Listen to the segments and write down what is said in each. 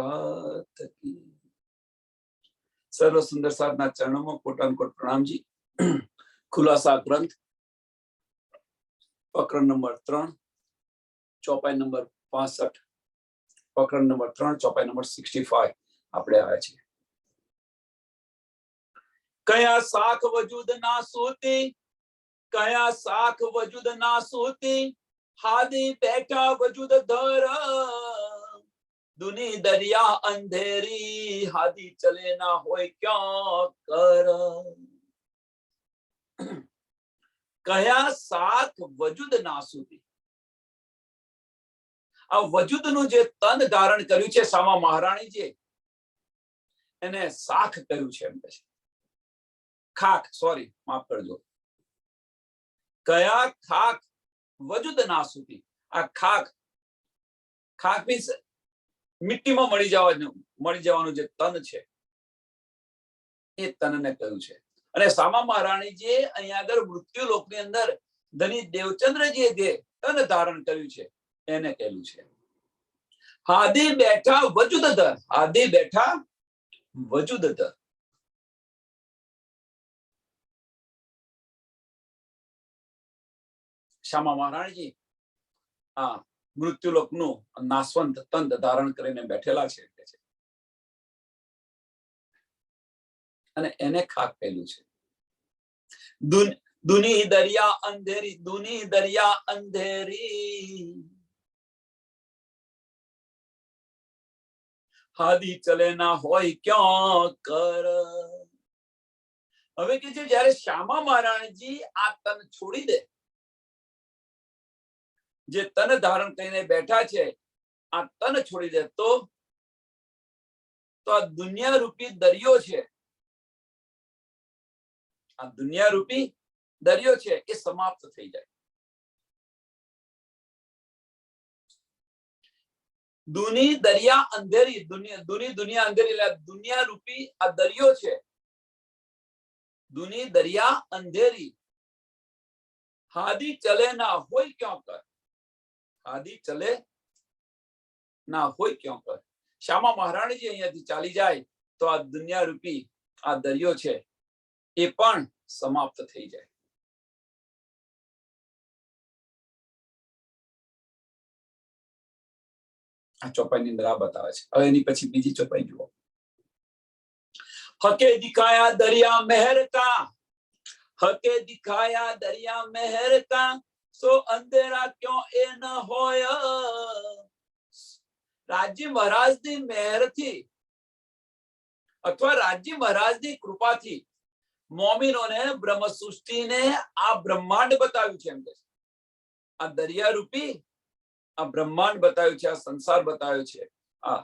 साथ की। सर्व सुंदर साधना चरणों में कोटान कोट प्रणाम जी। खुलासा ग्रंथ प्रकरण नंबर 3 ચોપાઈ નંબર 65 પ્રકરણ નંબર 3 ચોપાઈ નંબર 65 આપણે આવ્યા છીએ। કયા શાખ વજૂદ ના સોતી, કયા શાખ વજૂદ ના સોતી, હાદી બેઠા વજૂદ ધર, दुनी दरिया अंधेरी, हादी चले ना होय क्या कर। कया साख वजूद ना सुधी। आ वजूद नु जे तन धारण कर्यु छे सामा महाराणी जे एने साख कर्यु छे एम कहे। खाक सॉरी माफ करजो। कया खाक वजूद ना सुधी। आ खाक खाक मीन्स मिट्टी में मળી જવાનું જે તન છે એ તનને કહ્યું છે। અને સામા મહારાણીજીએ અહીંયા આગળ મૃત્યુ લોકની અંદર ધની દેવચંદ્રજીએ જે તન ધારણ કર્યું છે એને કહેલું છે। હાદી બેઠા વજુદધર, હાદી બેઠા વજુદધર। સામા મહારાણીજી આ મૃત્યુલોકનું નાશવંત તન ધારણ કરીને બેઠેલા છે અને એને ખાક કહેલું છે। दुनी दरिया अंधेरी, दुनी दरिया अंधेरी, हादी चले ना होय क्यों कर। હવે કે છે જ્યારે શ્યામા મહારાણીજી આ તન છોડી દે, જે તન ધારણ કરીને બેઠા છે આ તન છોડી દે તો આ દુનિયા રૂપી દરિયો છે, આ દુનિયા રૂપી દરિયો છે એ સમાપ્ત થઈ જાય। દુની દરિયા અંધેરી, દુની દુનિયા અંધેરી, દુનિયા રૂપી આ દરિયો છે, દુની દરિયા અંધેરી, હાદી ચલે ના હોય ક્यों कर, हादी चले ना होय क्यों कर। श्यामा महाराणी जी अहींयाथी चाली जाए तो आ दुनिया रूपी आ दरियो छे ए पण समाप्त थई जाए। आ चौपाई ની અંદર આ બતાવે છે। હવે એની પછી બીજી ચોપાઈ જુઓ। हके दिखाया दरिया मेहर का, हके दिखाया दरिया मेहर का, सो अंधेरा क्यों ए न होय। राज्य महाराज नी मेहर थी अथवा राज्य महाराज नी कृपा थी मोमिनो ने ब्रह्म सृष्टि ने आ ब्रह्मांड बताव्યું છે। એમ કે આ દરિયા રૂપી આ બ્રહ્માંડ बताવ્યું છે, આ સંસાર बताવ્યો છે। આ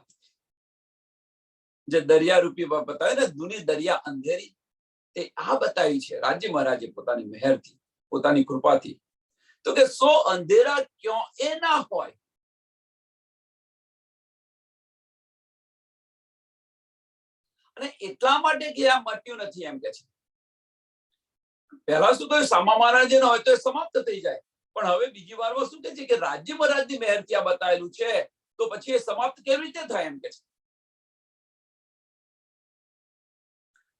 જે દરિયા રૂપી बताવ્યું ને દુની દરિયા અંધેરી તે આ बताવ્યું છે રાજ્ય મહારાજે પોતાની મહેરથી, પોતાની કૃપાથી। तो के सो अंधेरा क्यों ए ना होय। અને એટલા માટે કે આ મટ્યું નથી એમ કે છે। પહેલા શું કહ્યું સામા મહારાજે હોય તો સમાપ્ત થઈ જાય, પણ હવે બીજી વારમાં શું કહે છે કે રાજ્ય મહારાજની મહેરથી આ બતાવેલું છે તો પછી એ સમાપ્ત કેવી રીતે થાય એમ કે છે।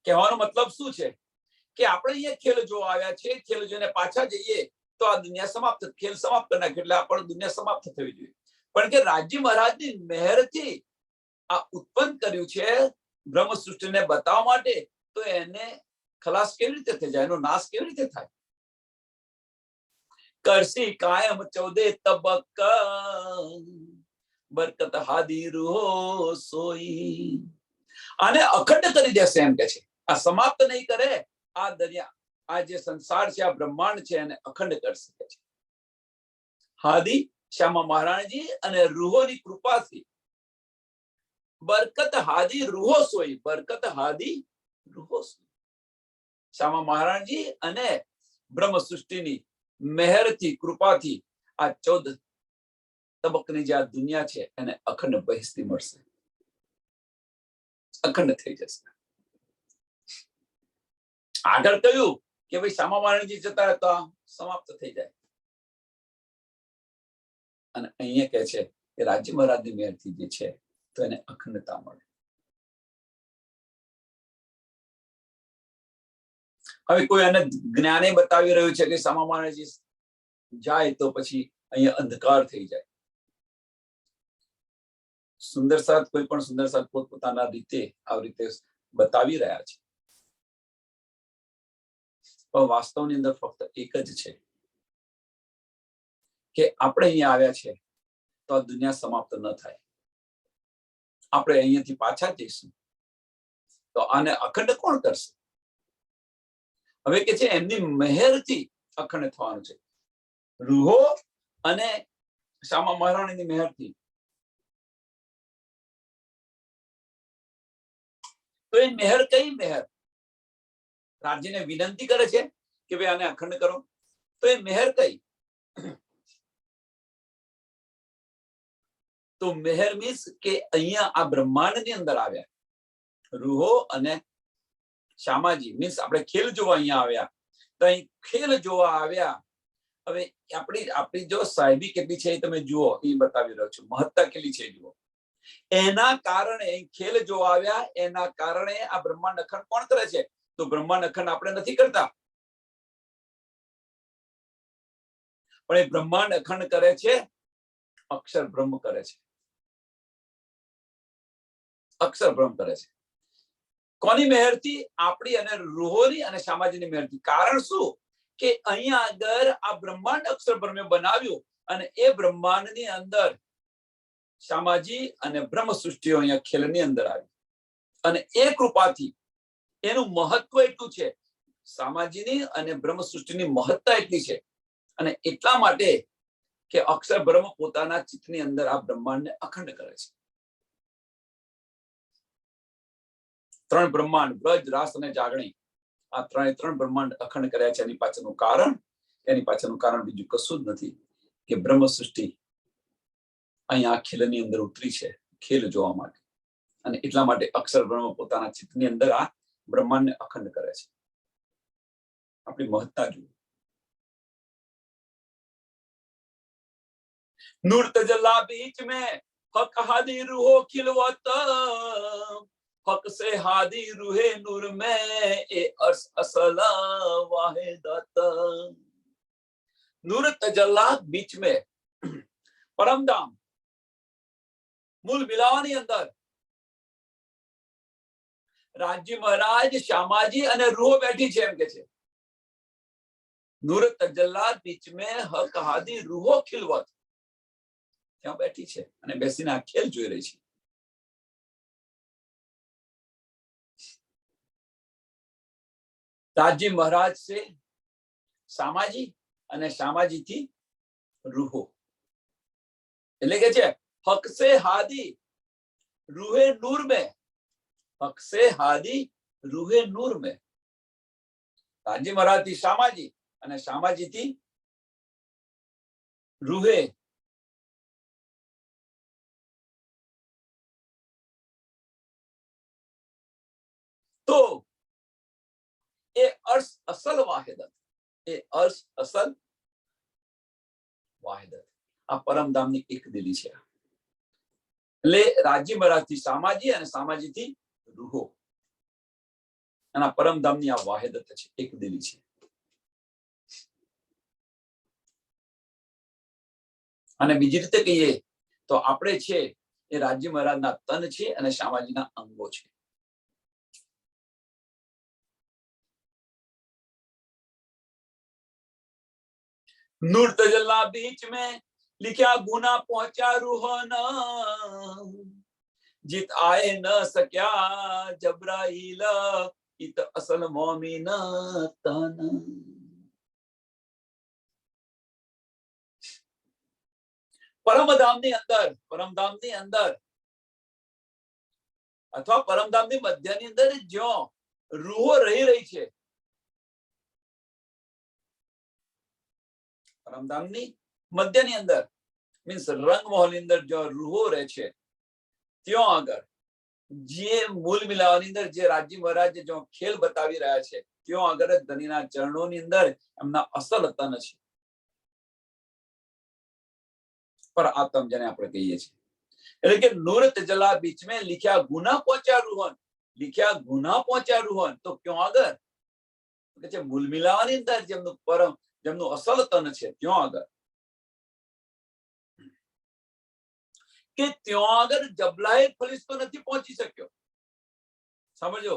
કહેવાનો મતલબ શું છે કે આપણે અહીંયા ખેલ જોવા આવ્યા છે, ખેલ જોઈને પાછા જઈએ तो आ दुनिया समाप्त, खेल समाप्त करना એટલે આપણે दुनिया समाप्त થવી જોઈએ। પણ કે રાજ્ય મહારાજની મહેરથી આ ઉત્પન્ન કર્યું છે બ્રહ્મ સૃષ્ટિને બતાવવા માટે, તો એને ખલાસ કેવી રીતે થઈ જાય, એનો નાશ કેવી રીતે થાય। કરસી કાયમ 14 તબક, બરકત હાદી રૂહો સોઈ। આને અખંડ કરી દેશે એમ કે છે। આ સમાપ્ત નહીં કરે, આ દરિયા આ જે સંસાર છે આ બ્રહ્માંડ છે એને અખંડ કરી શકે છે। હાદી શ્યામા મહારાણીજી અને રૂહોની કૃપાથી બરકત હાદી રૂહો સોઈ, બરકત હાદી રૂહો સોઈ। શ્યામા મહારાણીજી અને બ્રહ્મ સૃષ્ટિની મહેરથી કૃપાથી આ 14 તબકની જે આ દુનિયા છે એને અખંડ બહેસ્તી મળશે, અખંડ થઈ જશે। આગળ કહ્યું કે ભાઈ શ્યામા મહારાણીજી જતા રહેતા સમાપ્ત થઈ જાય, અને અહીંયા કહે છે કે રાજ્ય મહારાજની મહેરથી જે છે તો એને અખંડતા મળે. હવે કોઈ એને જ્ઞાને બતાવી રહ્યું છે કે સામા મહારાજ જાય તો પછી અહીંયા અંધકાર થઈ જાય. સુંદર સાથ કોઈ પણ સુંદર સાથ પોતપોતાના રીતે આવી રીતે બતાવી રહ્યા છે, પણ વાસ્તવની અંદર ફક્ત એક જ છે કે આપણે અહીંયા આવ્યા છે તો આ દુનિયા સમાપ્ત ન થાય. આપણે અહીંયાથી પાછા જઈશું તો આને અખંડ કોણ કરશે? હવે કે છે એમની મહેરથી અખંડ થવાનું છે. રૂહો અને શામા મહારાણીની મહેરથી. તો એ મહેર કઈ મહેર? રાજ્યને વિનંતી કરે છે કે ભાઈ આને અખંડ કરો, તો એ મહેર કઈ? તો મહેર મીન્સ કે અહીંયા આ બ્રહ્માંડની અંદર આવ્યા રૂહો અને શામાજી, મીન્સ આપણે ખેલ જોવા અહીંયા આવ્યા, તો અહીં ખેલ જોવા આવ્યા. હવે આપણી જો સાહેબી કેટલી છે એ તમે જુઓ, એ બતાવી રહ્યો છું, મહત્તા કેટલી છે જુઓ. એના કારણે ખેલ જોવા આવ્યા, એના કારણે આ બ્રહ્માંડ અખંડ કોણ કરે છે? તો બ્રહ્માંડ અખંડ આપણે નથી કરતા, પણ એ બ્રહ્માંડ અખંડ કરે છે અક્ષર બ્રહ્મ કરે છે. અક્ષર બ્રહ્મ કરે છે. કોની મહેરથી? આપણી અને રૂહોની અને શામાજીની મહેરથી. કારણ શું? કે અહીંયા આગળ આ બ્રહ્માંડ અક્ષર બ્રહ્મે બનાવ્યું અને એ બ્રહ્માંડની અંદર શામાજી અને બ્રહ્મ સૃષ્ટિઓ અહીંયા ખેલની અંદર આવી, અને એ કૃપાથી એનું મહત્વ એટલું છે, શામાજીની અને બ્રહ્મ સૃષ્ટિની મહત્તા એટલી છે, અને એટલા માટે કે અક્ષર બ્રહ્મ પોતાના ચિત્તની અંદર આ બ્રહ્માંડને અખંડ કરે છે. ત્રણ બ્રહ્માંડ, બ્રજ, રાસ અને જાગણી, આ ત્રણ બ્રહ્માંડ અખંડ કર્યા છે. એની પાછળનું કારણ બીજું કશું જ નથી કે બ્રહ્મ સૃષ્ટિ અહીંયા ખેલની અંદર ઉતરી છે, ખેલ જોવા માટે, અને એટલા માટે અક્ષર બ્રહ્મ પોતાના ચિત્તની અંદર આ બ્રહ્માંડને અખંડ કરે છે. આપણી મહત્તા જુઓ. नूर तजल्ला बीच में हक हादी रूहो खिलवत, हक से हादी रूहे नूर में ए असल वाहिदत. नूर तजल्ला बीच में, परमधाम मूल मिलाવાની અંદર રાજ્ય મહારાજ, શામાજી અને રૂહો બેઠી છે એમ કે છે. નૂર તજલ્લા બીચ में हक हादी रूहो खिलवत, ત્યાં બેઠી છે અને બેસીને આ ખેલ જોઈ રહી છે. રાજ્ય મહારાજ છે શામાજી અને શામાજી થી રૂહો. એટલે કે છે હક સે હાદી રૂહે નૂર में, હક સે હાદી રૂહે નૂર में. રાજ્ય મહારાજ થી શામાજી અને શામાજી થી રૂહે. તો એ અર્શ અસલ વાહિદત, એ અર્શ અસલ વાહિદત આ પરમધામની એક દિલી છે. એટલે રાજ્ય મહારાજથી શામાજી અને શામાજીથી રૂહો, અને આ પરમધામની આ વાહિદત છે, એક દિલી છે. અને બીજી રીતે કહીએ તો આપણે છે એ રાજ્ય મહારાજના તન છે અને શામાજીના અંગો છે. नूर तजल्ला बीच में लिखा गुना पहुंचा रूहाना, जित आए न सक्या जबराइल इत असल मोमिन तन. પરમધામની અંદર અથવા પરમધામની મધ્યની અંદર જ્યાં રૂહો રહી રહી છે, પરમધામની મધ્યની અંદર મીન્સ રંગમહોલની અંદર જો રૂહો રહે છે, ત્યાં આગળ જે મૂળ મિલાવાની અંદર જે રાજ્ય મહારાજ જો ખેલ બતાવી રહ્યા છે, ત્યાં આગળ ધણીના ચરણોની અંદર એમના અસલ તન છે, પર આત્મ જેને આપણે કહીએ છીએ. એટલે કે નૂર તજલા બીચ में लिखा गुना पहुंचा रूहन, लिखा गुना पहुंचा रूहन, તો ક્યાં આગળ કે છે મૂલ મિલાવાની અંદર જેમનું પરમ જેમનું અસલ તન છે ત્યાં આગળ, કે ત્યાં આગળ જબરાઈલ ફરિશ્તો નથી પહોંચી શક્યો. સમજો,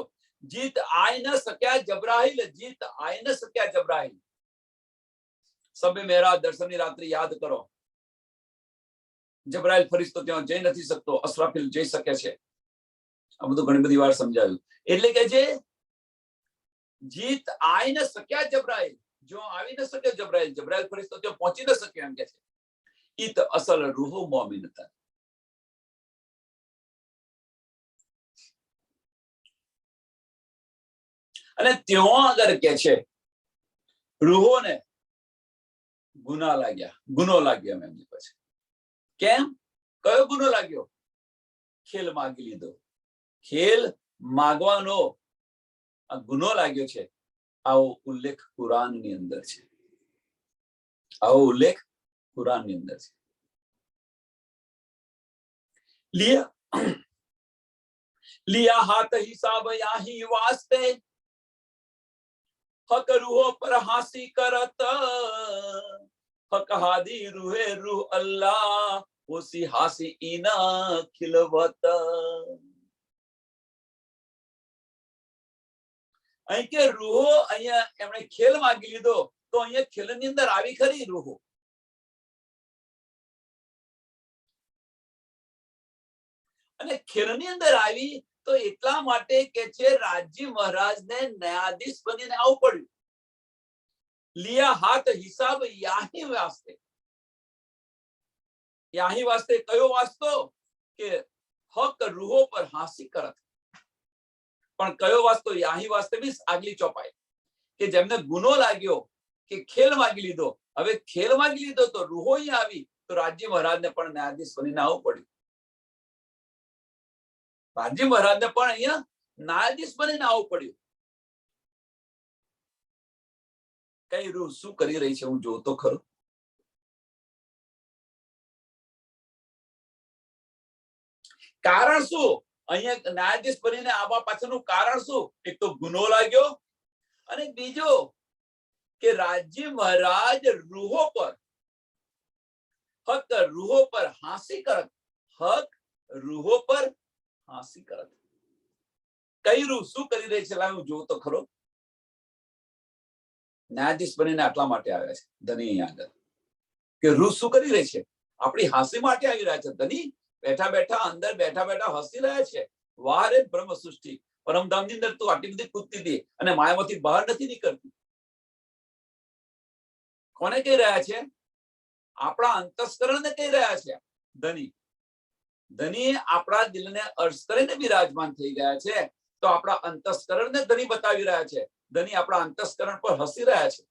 જીત આઈ ન શક્યા જબરાઈલ, જીત આઈ ન શક્યા જબરાઈલ. સબે મેરા દર્શનની રાત્રિ યાદ કરો. જબરાઈલ ફરિશ્તો ત્યાં જઈ નથી શકતો, અસરાફીલ જઈ શકે છે. આ બધું ઘણી બધી વાર સમજાવ્યું. એટલે કે છે જીત આઈ ન શક્યા જબરાઈલ, જો આવી ન શકે જબરાઈલ, જબરાઈલ ફરિશ્તો ત્યાં પહોંચી ન શક્યો એમ કે છે. ઈત અસલ રૂહો મોમિન હતા. અને ત્યાં આગળ કે છે રૂહોને ગુના લાગ્યા, ગુનો લાગ્યો એમ પછી. કેમ? કયો ગુનો લાગ્યો? ખેલ માગી લીધો. ખેલ માગવાનો આ ગુનો લાગ્યો છે. આવો ઉલ્લેખ કુરાનની અંદર છે. આવો ઉલ્લેખ કુરાનની અંદર છે. लिया हाथ हिसाब याही वास्ते, हक रूहो पर हासी करत, हक हादी रूहे रूह अल्लाह, ओसी हासी इना खिलवत. અહીં કે રૂહો અહીંયા એમણે ખેલ માંગી લીધો, તો અહીંયા ખેલની અંદર આવી ખરી રૂહો. અને ખેલની અંદર આવી તો એટલા માટે કે છે રાજ્ય મહારાજને ન્યાયાધીશ બનીને આવવું પડ્યું. લિયા હાથ હિસાબ યાહી વાસ્તે. યાહી વાસ્તે કયો વાસ્તો? કે હક રૂહો પર હાંસી કરત. પણ કયો વાસ્તો? યાહી વાસ્તે મીન્સ આગલી ચોપાઈ, કે જેમને ગુનો લાગ્યો કે ખેલ માગી લીધો. હવે ખેલ માગી લીધો તો રૂહો અહીંયા આવી, તો રાજ્ય મહારાજને પણ ન્યાયાધીશ બનીને આવવું પડ્યું. રાજ્ય મહારાજને પણ અહીંયા ન્યાયાધીશ બનીને આવવું પડ્યું. કઈ રૂહ શું કરી રહી છે હું જોતો ખરો. કારણ શું? અહીંયા ન્યાયાધીશ બનીને આવવા પાછળનું કારણ શું? એક તો ગુનો લાગ્યો, અને બીજો કે રાજ્ય મહારાજ રૂહો પર, હક રૂહો પર હાંસી કરત. હક રૂહો પર હાંસી કરત. કઈ રૂહ શું કરી રહી છે હું જોતો ખરો. ન્યાયાધીશ બનીને આટલા માટે આવ્યા છે ધની આગળ, કે રૂહ શું કરી રહી છે? આપણી હાંસી માટે આવી રહ્યા છે. ધની બેઠા બેઠા અંદર બેઠા બેઠા હસી રહ્યા છે. વાહ રે બ્રહ્મ સૃષ્ટિ, પરમધામની અંદર તું આટલી બધી કૂદતી હતી અને માયામાંથી બહાર નથી નીકળતી. કોને કહી રહ્યા છે? આપણા અંતસ્કરણને કહી રહ્યા છે. ધની ધની આપણા દિલને અર્શ કરીને બિરાજમાન થઈ ગયા છે. તો આપણા અંતસ્કરણને ધની બતાવી રહ્યા છે. ધની આપણા અંતસ્કરણ પર હસી રહ્યા છે.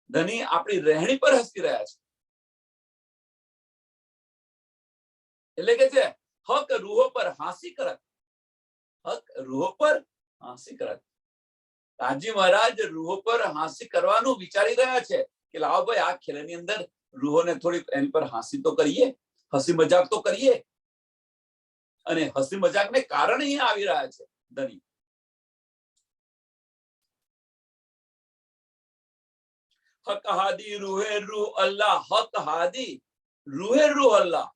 ધની આપણી રહેણી પર હસી રહ્યા છે. એટલે કે છે હક રૂહો પર હાંસી કરત. હક રૂહો પર હાંસી કરત. રાજ્ય મહારાજ રૂહો પર હાંસી કરવાનું વિચારી રહ્યા છે કે લાવો ભાઈ આ ખેલની અંદર રૂહોને થોડી એની પર હાંસી તો કરીએ, હસી મજાક તો કરીએ. અને હસી મજાકને કારણે અહીંયા આવી રહ્યા છે ધની. હક હાદી રૂહે રૂહ અલ્લાહ, હક હાદી રૂહે રૂહ અલ્લાહ.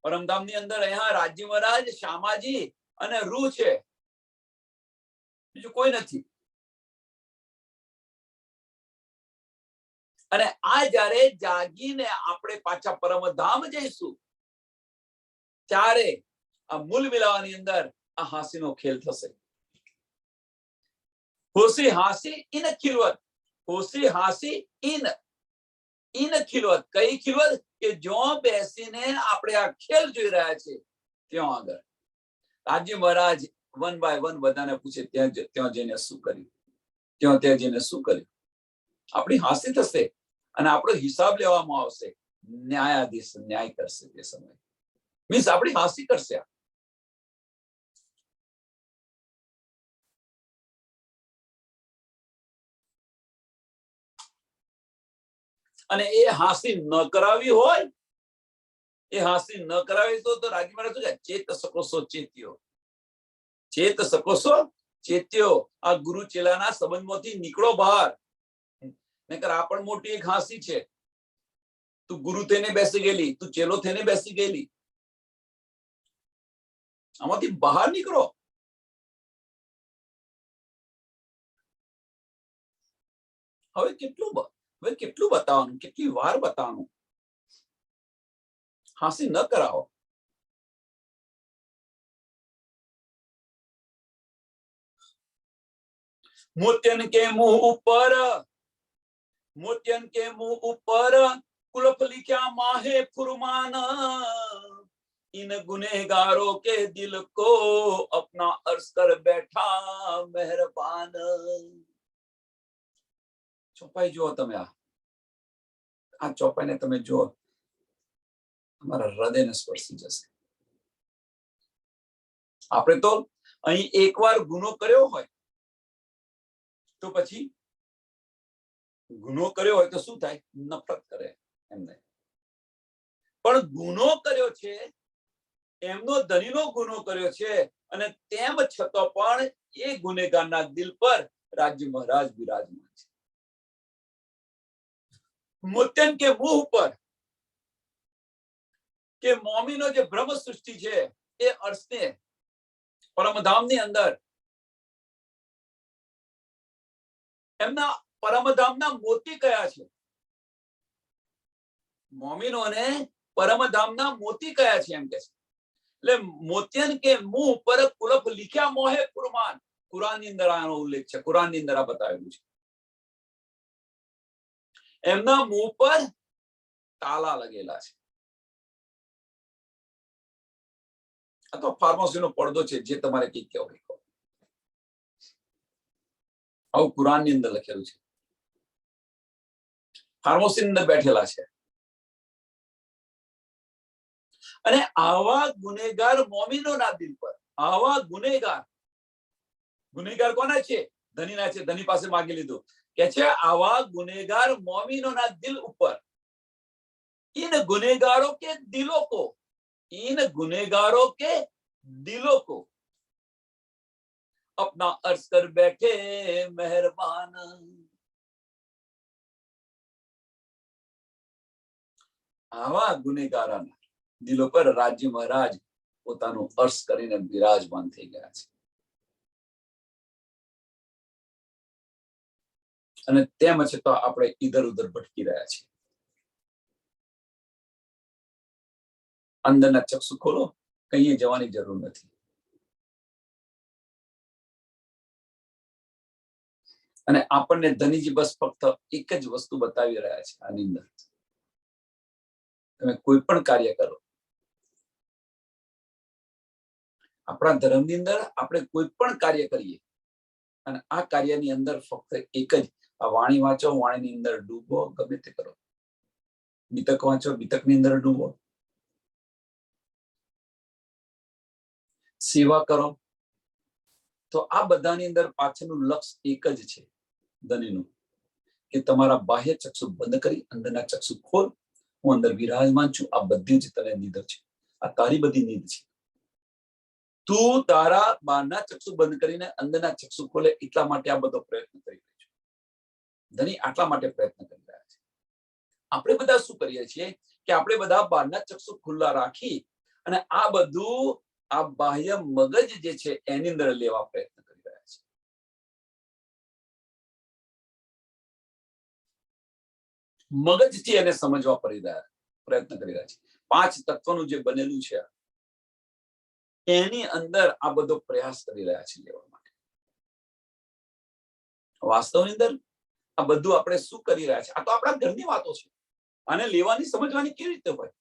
પરમધામની અંદર અહીંયા રાજ્ય મહારાજ, શામાજી અને રૂહ છે, બીજું કોઈ નથી. અને આ જ્યારે જાગીને આપણે પાછા પરમધામ જઈશું ત્યારે આ મૂલ મિલાવાની અંદર આ હાંસીનો ખેલ થશે. હોસી હાંસી ઇન ખિલવત. હોસી હાંસી ઇન ખિલવત. કઈ ખિલવત? કે જો બેસીને આપણે આ ખેલ જોઈ રહ્યા છે ત્યાં આગળ. રાજ્ય મહારાજ વન બાય વન બધાને પૂછે ત્યાં જઈને શું કર્યું, ત્યાં જઈને શું કર્યું. આપણી હાંસી થશે અને આપણો હિસાબ લેવામાં આવશે. ન્યાયાધીશ ન્યાય કરશે તે સમયે. મીન્સ આપણી હાંસી કરશે. અને એ હાંસી ન કરાવી હોય એ હાંસી ન કરાવે તો રાજ્ય મહારાજ શું કહે? ચેત સકોસો ચેત્યો, ચેત સકોસો ચેત્યો. આ ગુરુ ચેલાના સંબંધમાંથી નીકળો બહાર, નકર આ પણ મોટી એક હાંસી છે. તું ગુરુ થઈને બેસી ગયેલી, તું ચેલો થઈને બેસી ગયેલી, આમાંથી બહાર નીકળો. હવે કેટલું બતાવવાનું, કેટલી વાર બતાવવાનું? હાંસી ન કરાવો. મોત્યન કે મુંહ ઉપર, મોત્યન કે मुंह ऊपर कुलफ लिखा माहे फुरमान, इन गुनेगारों के दिल को अपना अर्ज कर बैठा मेहरबान. ચોપાઈ જુઓ તમે, આ ચોપાઈને તમે જુઓ, તમારા હૃદયને સ્પર્શી જશે. આપણે તો અહીં એકવાર ગુનો કર્યો હોય તો પછી ગુનો કર્યો હોય તો શું થાય? નફરત કરે એમને. પણ ગુનો કર્યો છે, એમનો ધણીનો ગુનો કર્યો છે, અને તેમ છતાં પણ એ ગુનેગારના દિલ પર રાજ્ય મહારાજ બિરાજમાન છે. મોત્યન કે મુંહ પર કે મોમીનો જે બ્રહ્મ સૃષ્ટિ છે એ અર્શને પરમધામની અંદર એમના પરમધામના મોતી કયા છે? મોમીનોને પરમધામના મોતી કયા છે એમ કે છે. એટલે મોત્યન કે મુંહ પર કુલફ લીખ્યા મોહે ફુરમાન. કુરાનની અંદર આનો ઉલ્લેખ છે, કુરાનની અંદર આ બતાવેલું છે. એમના મુંહ પર તાલા લગેલા છે. આ તો ફાર્મસીનો પડદો છે, જે તમારે કઈ કહેવું કહો. આવું કુરાનની અંદર લખેલું છે. ફાર્મસી અંદર બેઠેલા છે. અને આવા ગુનેગાર મોમીનોના દિલ પર, આવા ગુનેગાર કોના છે? ધનીના છે. ધની પાસે માગી લીધું કે છે આવા ગુનેગાર મોમીનોના દિલ ઉપર, इन गुनेगारों के दिलों को, इन गुनेगारों के दिलों को अपना अर्ज कर बैठे मेहरबान. આવા ગુનેગારોના દિલો પર રાજ્ય મહારાજ પોતાનું અર્શ કરીને બિરાજમાન થઈ ગયા છે. અને તેમ છતાં આપણે ઇધર ઉધર ભટકી રહ્યા છીએ. અંદરના ચક્ષુ ખોલો, કઈ જવાની જરૂર નથી. અને આપણને ધનીજી બસ ફક્ત એક જ વસ્તુ બતાવી રહ્યા છે આની અંદર. તમે કોઈ પણ કાર્ય કરો, આપણા ધર્મની અંદર આપણે કોઈ પણ કાર્ય કરીએ, અને આ કાર્યની અંદર ફક્ત એક જ, આ વાણી વાંચો, વાણીની અંદર ડૂબો, ગમે તે કરો. બીતક વાંચો, બીતકની અંદર ડૂબો. સેવા કરો, તો આ બધાની અંદર પાછળનું લક્ષ્ય એક જ છે ધનીનું, કે તમારા બાહ્ય ચક્ષુ બંધ કરી અંદરના ચક્ષુ ખોલ. હું અંદર વિરાજમાન છું. આ બધી જ તને નીંદર છે, આ તારી બધી નીંદ છે. તું તારા બહારના ચક્ષુ બંધ કરીને અંદરના ચક્ષુ ખોલે, એટલા માટે આ બધો પ્રયત્ન કરી રહ્યો છે. ધની આટલા માટે પ્રયત્ન કરી રહ્યા છે. આપણે બધા શું કરીએ છીએ કે આપણે બધા બહારના ચક્ષુ ખુલ્લા રાખી અને આ બધું આ બાહ્ય મગજ જે છે એની અંદર લેવા પ્રયત્ન કરી રહ્યા છે. મગજથી એને સમજવા પ્રયત્ન કરી રહ્યા છે. 5 તત્વનું જે બનેલું છે એની અંદર આ બધો પ્રયાસ કરી રહ્યા છે લેવા માટે. વાસ્તવની અંદર આ બધું આપણે શું કરી રહ્યા છે? આ તો આપણા ઘરની વાતો છે. આને લેવાની સમજવાની કેવી રીતે હોય?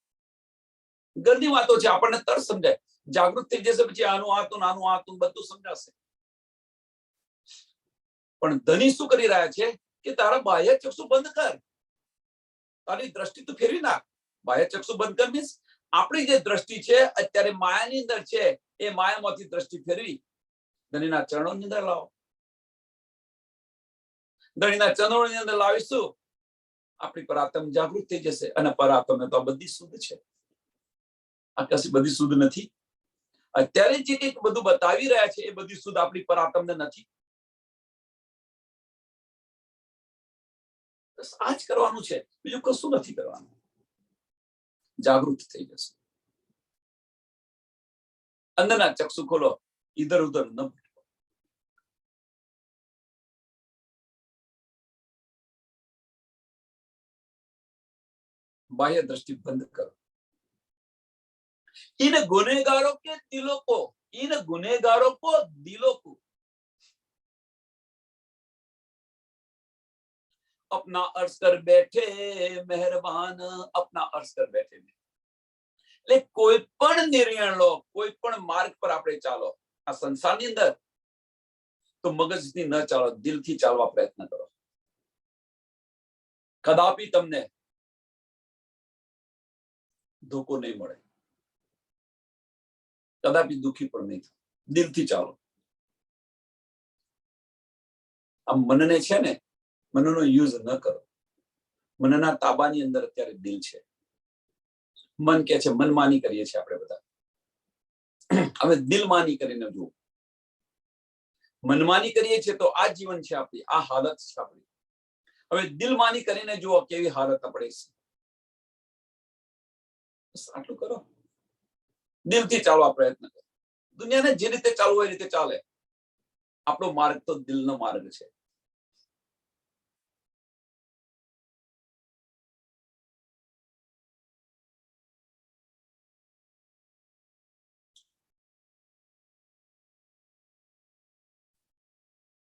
ઘરની વાતો છે, આપણને તરત સમજાય. જાગૃત થઈ જશે પછી આનું આતું, નાનું આતું બધું સમજાશે. પણ ધની શું કરી રહ્યા છે કે તારા બાહ્ય ચક્ષુ બંધ કર, તારી દ્રષ્ટિ તું ફેરવી નાખ. બાહ્ય ચક્ષુ બંધ કર મીન્સ આપણી જે દ્રષ્ટિ છે અત્યારે માયાની અંદર છે, એ માયામાંથી દ્રષ્ટિ ફેરવી ધનીના ચરણોની અંદર લાવો. ધણીના ચરણોની અંદર લાવીશું, આપણી પરાત્મ જાગૃત થઈ જશે. અને પરાત્મ તો બધી શુદ્ધ છે. આ કશી બધી શુદ્ધ નથી. અત્યારે જે કંઈક બધું બતાવી રહ્યા છે એ બધી શુદ્ધ આપણી પર આતમને નથી. બસ આ જ કરવાનું છે, બીજું કશું નથી કરવાનું. જાગૃત થઈ જશે. અંદરના ચક્ષુ ખોલો, ઇધર ઉધર ન ભટકો. બાહ્ય દ્રષ્ટિ બંધ કરો. इन गुनेगारों के दिलों को, इन गुनेगारों को दिलों को अपना अर्ज कर बैठे મહેરબાન, अपना अर्ज कर बैठे. એટલે કોઈ પણ નિર્ણય લો, કોઈ પણ માર્ગ પર આપણે ચાલો આ સંસારની અંદર, તો મગજથી ન ચાલો, દિલથી ચાલવા પ્રયત્ન કરો. કદાપી તમને ધોકો નહીં મળે, કદાપી દુઃખી પણ નહીં થાય. દિલથી ચાલો. આ મનને છે ને, મનનો યુઝ ન કરો. મનના તાબાની અંદર અત્યારે દિલ છે. મન કે છે મનમાની કરીએ છીએ આપણે બધા. હવે દિલમાની કરીને જુઓ. મનમાની કરીએ છીએ તો આ જીવન છે આપણી, આ હાલત છે આપણી. હવે દિલમાની કરીને જુઓ કેવી હાલત આપણે છે. આટલું કરો. દિલથી ચાલવા પ્રયત્ન કરો. દુનિયાને જે રીતે ચાલવું એ રીતે ચાલે. આપણો માર્ગ તો દિલનો માર્ગ છે.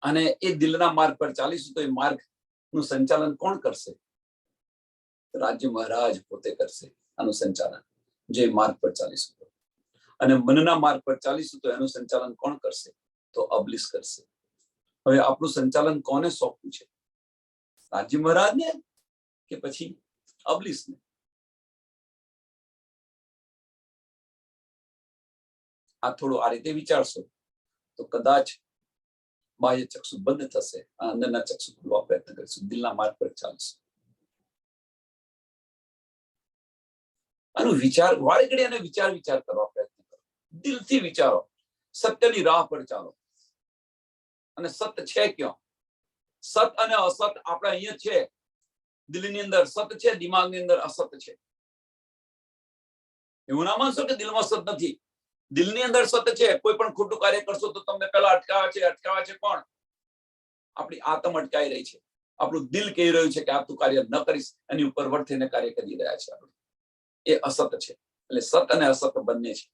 અને એ દિલના માર્ગ પર ચાલીશું તો એ માર્ગ નું સંચાલન કોણ કરશે? રાજ્ય મહારાજ પોતે કરશે આનું સંચાલન. જે માર્ગ પર ચાલીશું. અને મનના માર્ગ પર ચાલીશું તો એનું સંચાલન કોણ કરશે? તો અબલીસ કરશે. હવે આપણું સંચાલન કોને સોંપ્યું છે? રાજ્ય મહારાજને કે પછી અબલીસને? આ થોડું આ રીતે વિચારશો તો કદાચ બાહ્ય ચક્ષુ બંધ થશે, અંદરના ચક્ષુ ખોલવા પ્રયત્ન કરીશું, દિલના માર્ગ પર ચાલીશું. આનું વિચાર વાળી ઘડી અને વિચાર કરવા પ્રયત્ન કરો. દિલથી વિચારો. સત્યની રાહ પર ચાલો. અને સત્ય છે ક્યાં? સત અને અસત આપણે અહીંયા છે. દિલની અંદર સત છે, દિમાગની અંદર અસત છે. એવું ના માનશો કે દિલમાં સત નથી. દિલની અંદર સત છે. કોઈ પણ ખોટું કાર્ય કરશો તો તમને પેલા અટકાવે છે કોણ? આપણી આત્મ અટકાઈ રહી છે. આપણું દિલ કહી રહ્યું છે કે આ તું કાર્ય ન કરીશ, એની ઉપર વર્તીને કાર્ય કરી રહ્યા છે આપણે. એ અસત છે. એટલે સત અને અસત બંને છે.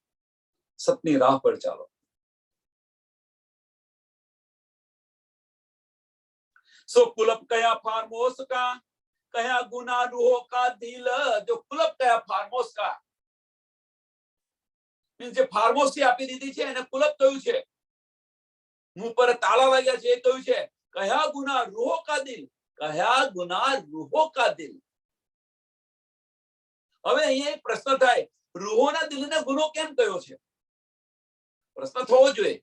સતની રાહ પર ચાલો. સો કુલપ કયા ફાર્મોસ કા, કયા ગુના રૂહો કા દિલ. જો કુલપ કયા ફાર્મોસ કા, મીન્સ જે ફાર્મોસી આપી દીધી છે એને કુલપ કહ્યું છે. મુંહ પર તાળા વાગ્યા છે એ કહ્યું છે. કયા ગુના રૂહો કા દિલ, કયા ગુના રૂહો કા દિલ. હવે અહીંયા એક પ્રશ્ન થાય, રૂહોના દિલને ગુનો કેમ કયો છે? પ્રશ્ન થવો જોઈએ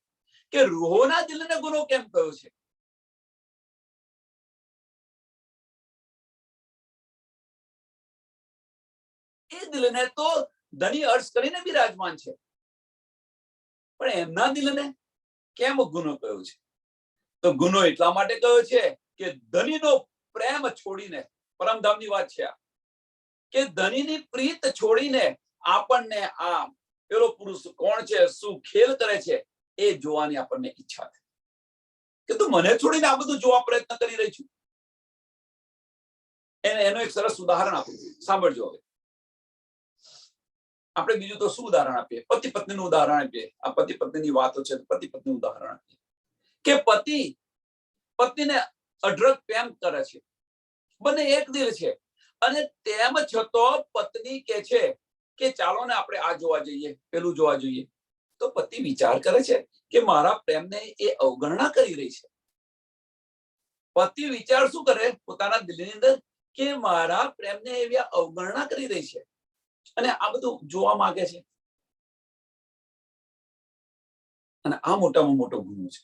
કે રૂહોના દિલને ગુનો કેમ કયો છે? એ દિલને તો ધની અર્શ કરીને બિરાજમાન છે, પણ એમના દિલને કેમ ગુનો કયો છે? તો ગુનો એટલા માટે કયો છે કે ધનીનો પ્રેમ છોડીને, પરમધામની વાત છે આ, કે ધનીની પ્રીત છોડીને આપણને આ પેલો પુરુષ કોણ છે, શું ખેલ કરે છે એ જોવાની આપણને ઈચ્છા થઈ કે તું મને છોડીને આ બધું જોવા પ્રયત્ન કરી રહી છું. એનું એક સરસ ઉદાહરણ આપું, સાંભળજો. હવે આપણે બીજું તો શું ઉદાહરણ આપીએ? પતિ પત્નીનું ઉદાહરણ આપીએ. આ પતિ પત્નીની વાતો છે, પતિ પત્નીનું ઉદાહરણ આપીએ કે પતિ પત્નીને અઢળક પ્રેમ કરે છે, બંને એક દિલ છે, અને તેમ છતાં પત્ની કે છે કે ચાલો ને આપણે આ જોવા જઈએ, પેલું જોવા જોઈએ. તો પતિ વિચાર કરે છે કે મારા પ્રેમને એ અવગણના કરી રહી છે. પતિ વિચાર શું કરે પોતાના દિલની અંદર કે મારા પ્રેમને એવી અવગણના કરી રહી છે, અને આ બધું જોવા માંગે છે. અને આ મોટામાં મોટો ગુનો છે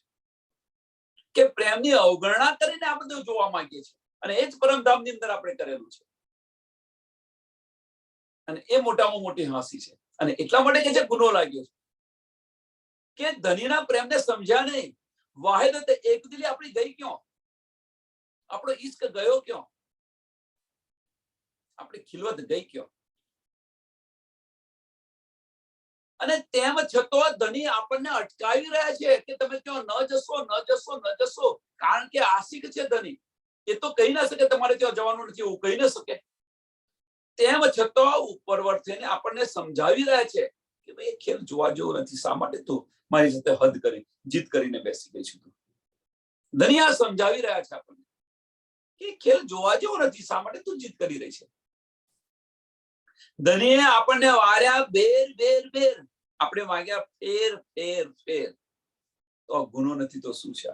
કે પ્રેમની અવગણના કરીને આ બધું જોવા માંગીએ છીએ. અને એ જ પરમધામની અંદર આપણે કરેલું છે. અને એ મોટામાં મોટી હાંસી છે. અને એટલા માટે કે જે ગુનો લાગ્યો છે કે ધનીના પ્રેમને સમજ્યા નહીં. વાહિદત એક દિલી આપણી ગઈ ક્યાં? આપણો ઈશ્ક ગયો ક્યાં? આપણી ખિલવત ગઈ ક્યાં? અને તેમ છતાં ધની આપણને અટકાવી રહ્યા છે કે તમે ક્યાં ન જશો, ન જશો, ન જશો. કારણ કે આશિક છે ધની. એ તો કહી ના શકે તમારે ત્યાં જવાનું નથી, એવું કહી ન શકે. તેમ છતાં ઉપરવર્ત થઈને આપણને સમજાવી રહ્યા છે કે ભાઈ એ ખેલ જોવા જેવો નથી. શા માટે તું મારી સાથે હદ કરી, જીત કરીને બેસી ગઈ છું? ધની આ સમજાવી રહ્યા છે આપણને કે ખેલ જોવા જેવો નથી. શા માટે તું જીત કરી રહી છે? ધનીએ આપણને વાર્યા બેર બેર બેર, આપણે માંગ્યા ફેર ફેર ફેર. તો આ ગુનો નથી તો શું છે?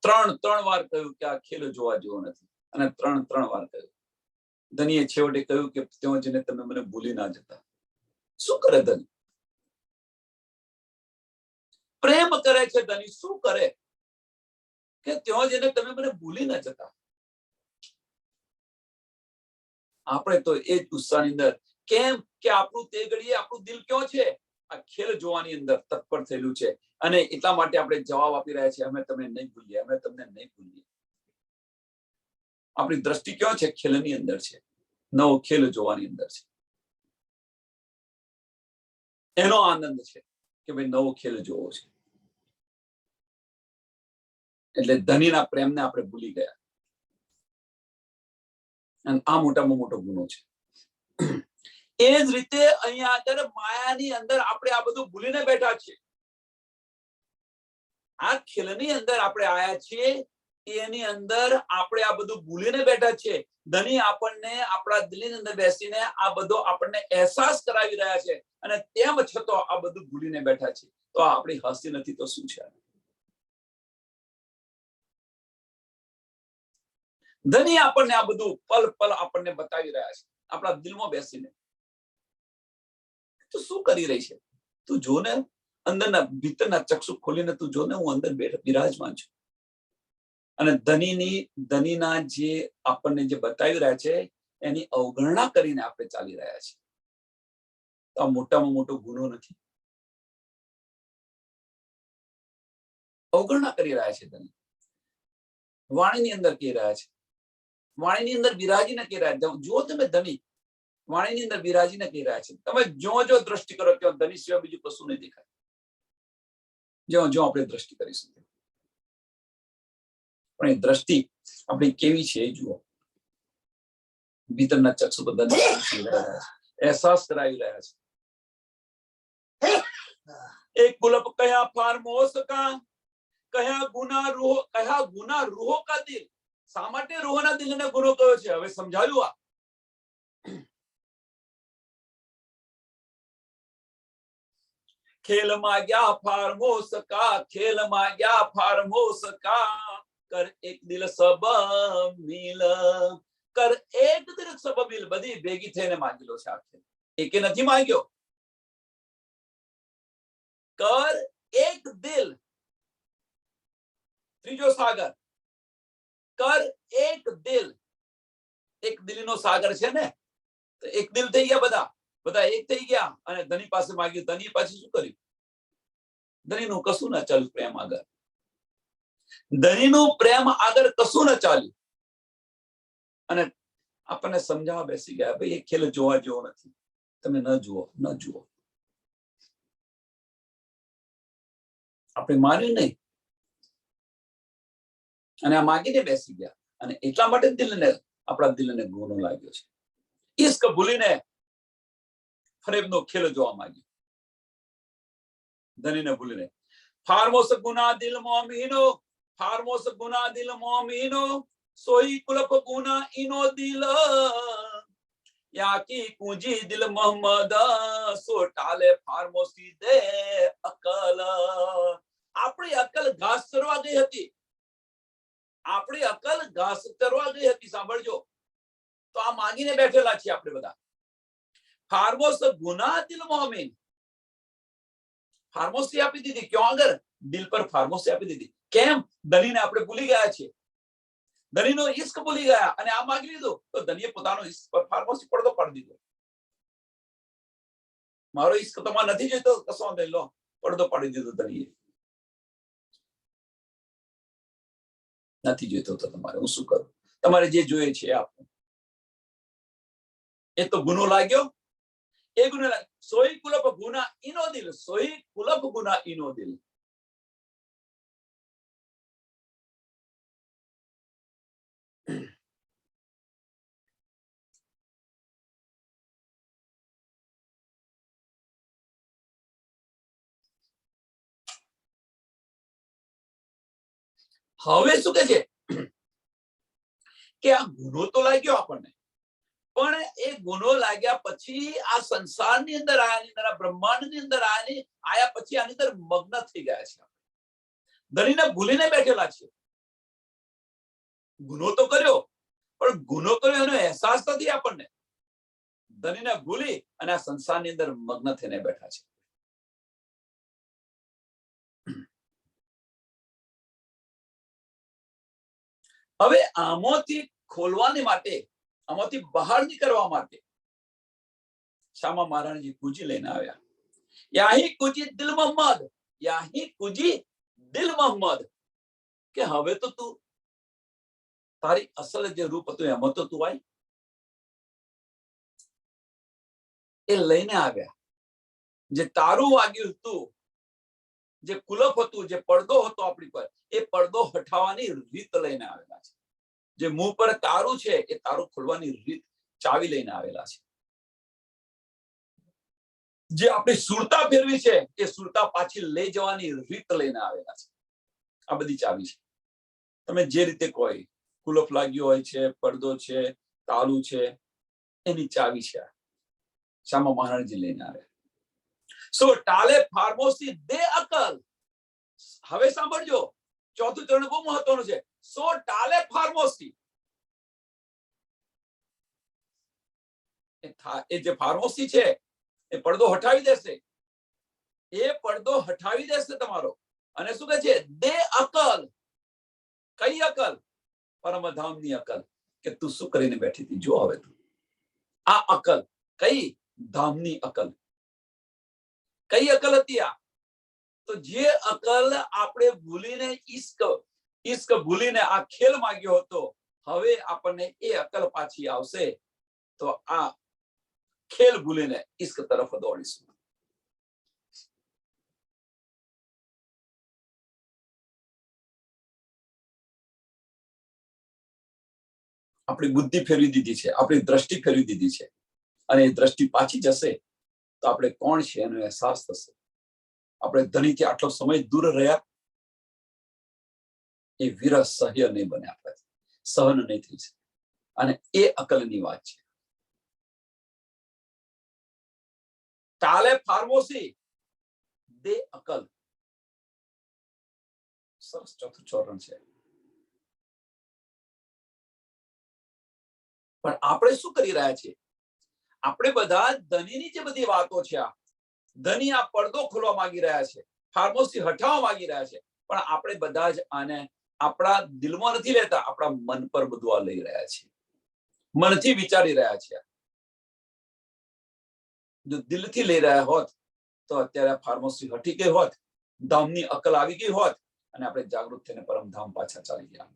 ત્રણ વાર કહ્યું કે આ ખેલ જોવા જેવો નથી, અને ત્રણ વાર કહ્યું. ધનીએ છેવટે કહ્યું કે ત્યાં જઈને તમે મને ભૂલી ના જતા. શું કરે ધની? પ્રેમ કરે છે ધની. શું કરે કે ત્યાં જઈને તમે મને ભૂલી ના જતા. આપણે તો એ જ ઉત્સાહની અંદર, કેમ કે આપણું તે ઘડીએ આપણું દિલ ક્યાં છે? આ ખેલ જોવાની અંદર તત્પર થયેલું છે. અને એટલા માટે આપણે જવાબ આપી રહ્યા છીએ, અમે તમને નહીં ભૂલીએ, અમે તમને નહીં ભૂલીએ. આપણી દ્રષ્ટિ ક્યાં છે? ખેલની અંદર છે. નવો ખેલ જોવાની અંદર છે. એનો આનંદ છે કે ભાઈ નવો ખેલ જોવો છે. એટલે ધનીના પ્રેમને આપણે ભૂલી ગયા. અને આ મોટામાં મોટો ગુનો છે. એ જ રીતે અહીંયા આગળ માયાની અંદર આપણે આ બધું ભૂલીને બેઠા છીએ. આ ખેલની અંદર આપણે આયા છીએ, એની અંદર આપણે આ બધું ભૂલીને બેઠા છીએ. ધની આપણને આપણા દિલની અંદર બેસીને આ બધો આપણને અહેસાસ કરાવી રહ્યા છે, અને તેમ છતાં આ બધું ભૂલીને બેઠા છે. તો આ આપણી હસી નથી તો શું છે? ધની આપણને આ બધું પલ પલ આપણને બતાવી રહ્યા છે, આપણા દિલમાં બેસીને. તું શું કરી રહી છે? તું જો ને, અંદરના ભીતરના ચક્ષુ ખોલીને તું જો ને, હું અંદર બિરાજમાન છું. અને ધનીના જે આપણને જે બતાવી રહ્યા છે એની અવગણના કરીને આપણે ચાલી રહ્યા છીએ. તો આ મોટામાં મોટો ગુનો નથી? અવગણના કરી રહ્યા છે ધની. વાણીની અંદર કહી રહ્યા છે, વાણીની અંદર બિરાજીને કહી રહ્યા છે. જો તમે ધની વાણીની અંદર બિરાજીને કહી રહ્યા છે. તમે જો દ્રષ્ટિ કરો ત્યાં ધની સિવાય બીજું કશું નહીં દેખાય. જો આપણે દ્રષ્ટિ કરીશું, પણ એ દ્રષ્ટિ આપણી કેવી છે એ જુઓ. ભીતરના ચક્ષુ બધા અહેસાસ કરાવી રહ્યા છે. એક ગુલાબ કયા ફારમોસ કા, કયા ગુના રૂહો કા દિલ. શા માટે રૂહોના દિલને ગુનો કયો છે? હવે સમજાયું. આ ખેલમાં ગયા ફારમોસ કા, ખેલમાં ગયા ફારમોસ કા, કર એક દિલ સબ મિલ, કર એક દિલ સબ મિલ. બધી ભેગી થઈને માંગેલો છે. આખે એકે નથી માંગ્યો. કર એક દિલ, ત્રીજો સાગર. કર એક દિલ, એક દિલનો સાગર છે ને, તો એક દિલ થઈ ગયા, બધા એક થઈ ગયા. અને ધની પાસે માંગ્યું. ધની પાસે શું કર્યું? ધનીનું કશું ના ચાલ્યું પ્રેમ આગળ. ધનીનું પ્રેમ આગળ કશું ના ચાલ્યું. અને આપણને સમજાવવા બેસી ગયા, ભાઈ એ ખેલ જોવા જેવો નથી. તમે ન જુઓ. આપણે માન્યું નહીં, અને આ માગીને બેસી ગયા. અને એટલા માટે આપણા દિલને ગુનો લાગ્યો છે. ઈશ્ક ભૂલીને ફરેબનો ખેલ જોવા માંગ્યો. ધનીને ભૂલીને. ફારમોસ ગુના દિલ મોમીનો, ફારમોસ ગુના દિલ મોમીનો, સોઈ કુલપ ગુના ઇનો દિલ, યાકી કુંજી દિલ મોહમ્મદ, સો ટાલે ફારમોસી દે અકલ. આપણી અકલ ઘાસ ચરવા ગઈ હતી. આપણી અકલ ઘાસ ચરવા ગઈ હતી. સાંભળજો. તો આ માંગીને બેઠેલા છીએ આપણે બધા. ફારમોસ ગુના દિલ મોમીન, ફાર્મોસી આપી દીધી. ક્યાં આગળ? દિલ પર ફાર્મોસી આપી દીધી. કેમ? ધનીને આપણે ભૂલી ગયા છીએ. ધણીનો ઈશ્ક ભૂલી ગયા અને આ માંગી લીધું તો ધણીએ પોતાનો ઈશ્ક પર ફાર્મસી પડદો પાડી દીધો. મારો ઈશ્ક તમારે નથી જોઈતો, કશો વાંધો નહીં, લો, પડદો પાડી દીધો ધણીએ. નથી જોઈતો તો તમારે હું શું કરું, તમારે જે જોઈએ છે આપો. એ તો ગુનો લાગ્યો, એ ગુનો સોઈ કુલપ ગુના ઈનો દિલ, સોઈ કુલપ ગુના ઈનો દિલ. હવે શું કે છે કે આ ગુનો તો લાગ્યો આપણને, પણ એ ગુનો લાગ્યા પછી આ સંસારની અંદર આયા, બ્રહ્માંડની અંદર આયા પછી આની અંદર મગ્ન થઈ ગયા છે. ધણીને ભૂલીને બેઠેલા છે. ગુનો તો કર્યો, પણ ગુનો કર્યો એનો અહેસાસ નથી આપણને. ધણીને ભૂલી અને આ સંસારની અંદર મગ્ન થઈને બેઠા છે. હવે આમાંથી ખોલવાની માટે, આમાંથી બહાર નીકળવા માટે શામા મહારાજજી કુજી લઈને આવ્યા. યાહી કુજી દિલ મોહમ્મદ, યાહી કુજી દિલ મોહમ્મદ, કે હવે તો તું તારી અસલ જે રૂપ હતું એમાં તો તું આવી. એ લઈને આવ્યા. જે તારું વાગ્યું હતું, જે કુલપ હતું, જે પડદો હતો આપણી પર, એ પડદો હટાવવાની રીત લઈને આવેલા છે. જે મુંહ પર તારું છે એ તારું ખોલવાની રીત, ચાવી લઈને આવેલા છે. જે આપણી સુરતા ફેરવી છે એ સુરતા પાછી લઈ જવાની રીત લઈને આવેલા છે. આ બધી ચાવી છે. તમે જે રીતે કોઈ કુલપ લાગ્યો હોય છે, પડદો છે, તાળું છે, એની ચાવી છે. શામા મહારાજજી લઈને આવ્યા. સો ટાલે ફાર્મોસી દે અકલ. હવે સાંભળજો, ચોથું ચરણ બહુ મહત્વનું છે. સો ટાલે ફાર્મોસી. એ જે ફાર્મોસી છે એ પડદો હટાવી દેશે. એ પડદો હટાવી દેશે તમારો. અને શું કહે છે? દે અકલ. કઈ અકલ? પરમધામની અકલ. કે તું શું કરીને બેઠી હતી, જો હવે તું. આ અકલ કઈ? ધામની અકલ. કઈ અકલ હતી આ? તો જે અકલ આપણે ભૂલીને ઈશ્ક ભૂલીને આ ખેલ માંગ્યો હતો, હવે આપણને એ અકલ પાછી આવશે તો આ ખેલ ભૂલીને ઈશ્ક તરફ દોડીશું. આપણી બુદ્ધિ ફેરવી દીધી છે, આપણી દ્રષ્ટિ ફેરવી દીધી છે, અને એ દ્રષ્ટિ પાછી જશે તો આપણે કોણ છે એનો અહેસાસ થશે. આપણે ધણીથી આટલો સમય દૂર રહ્યા, એ વિરહ સહ્ય નહીં બને, આપણાથી સહન નહીં થઈ શકે. અને એ અકલની વાત છે. ટાલે ફાર્મોસી દે અકલ. સરસ ચોથું ચરણ છે. પણ આપણે શું કરી રહ્યા છીએ? આપણે બધા ધનીની જે બધી વાતો છે, આ ધની આ પડદો ખોલવા માંગી રહ્યા છે, ફાર્મોસી હટાવવા માંગી રહ્યા છે, પણ આપણે બધા જ આને આપણા દિલમાં નથી લેતા, આપણા મન પર બધું આ લઈ રહ્યા છે, મનથી વિચારી રહ્યા છે. જો દિલથી લઈ રહ્યા હોત તો અત્યારે ફાર્મસી હટી ગઈ હોત, ધામની અકલ આવી ગઈ હોત અને આપણે જાગૃત થઈને પરમધામ પાછા ચાલી ગયા.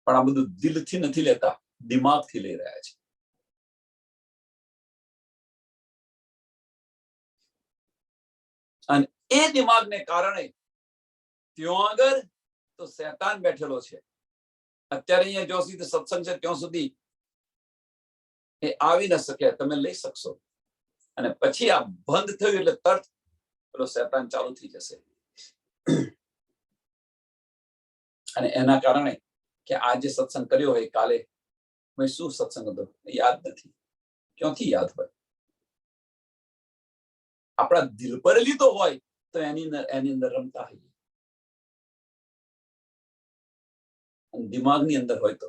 પણ આ બધું દિલથી નથી લેતા, દિમાગથી લઈ રહ્યા છે. અને એ દિમાગને કારણે ત્યાં આગળ તો શૈતાન બેઠેલો છે. અત્યારે અહીંયા જ્યાં સુધી સત્સંગ છે ત્યાં સુધી એ આવી ન શકે, તમે લઈ શકશો. અને પછી આ બંધ થયું એટલે તરત પેલો શૈતાન ચાલુ થઈ જશે. અને એના કારણે કે આજે સત્સંગ કર્યો હોય, કાલે શું સત્સંગ હતો યાદ નથી. ક્યાંથી યાદ હોય? આપણા દિલ પર લીધો હોય તો એની અંદર રમતા હોઈએ. દિમાગની અંદર હોય તો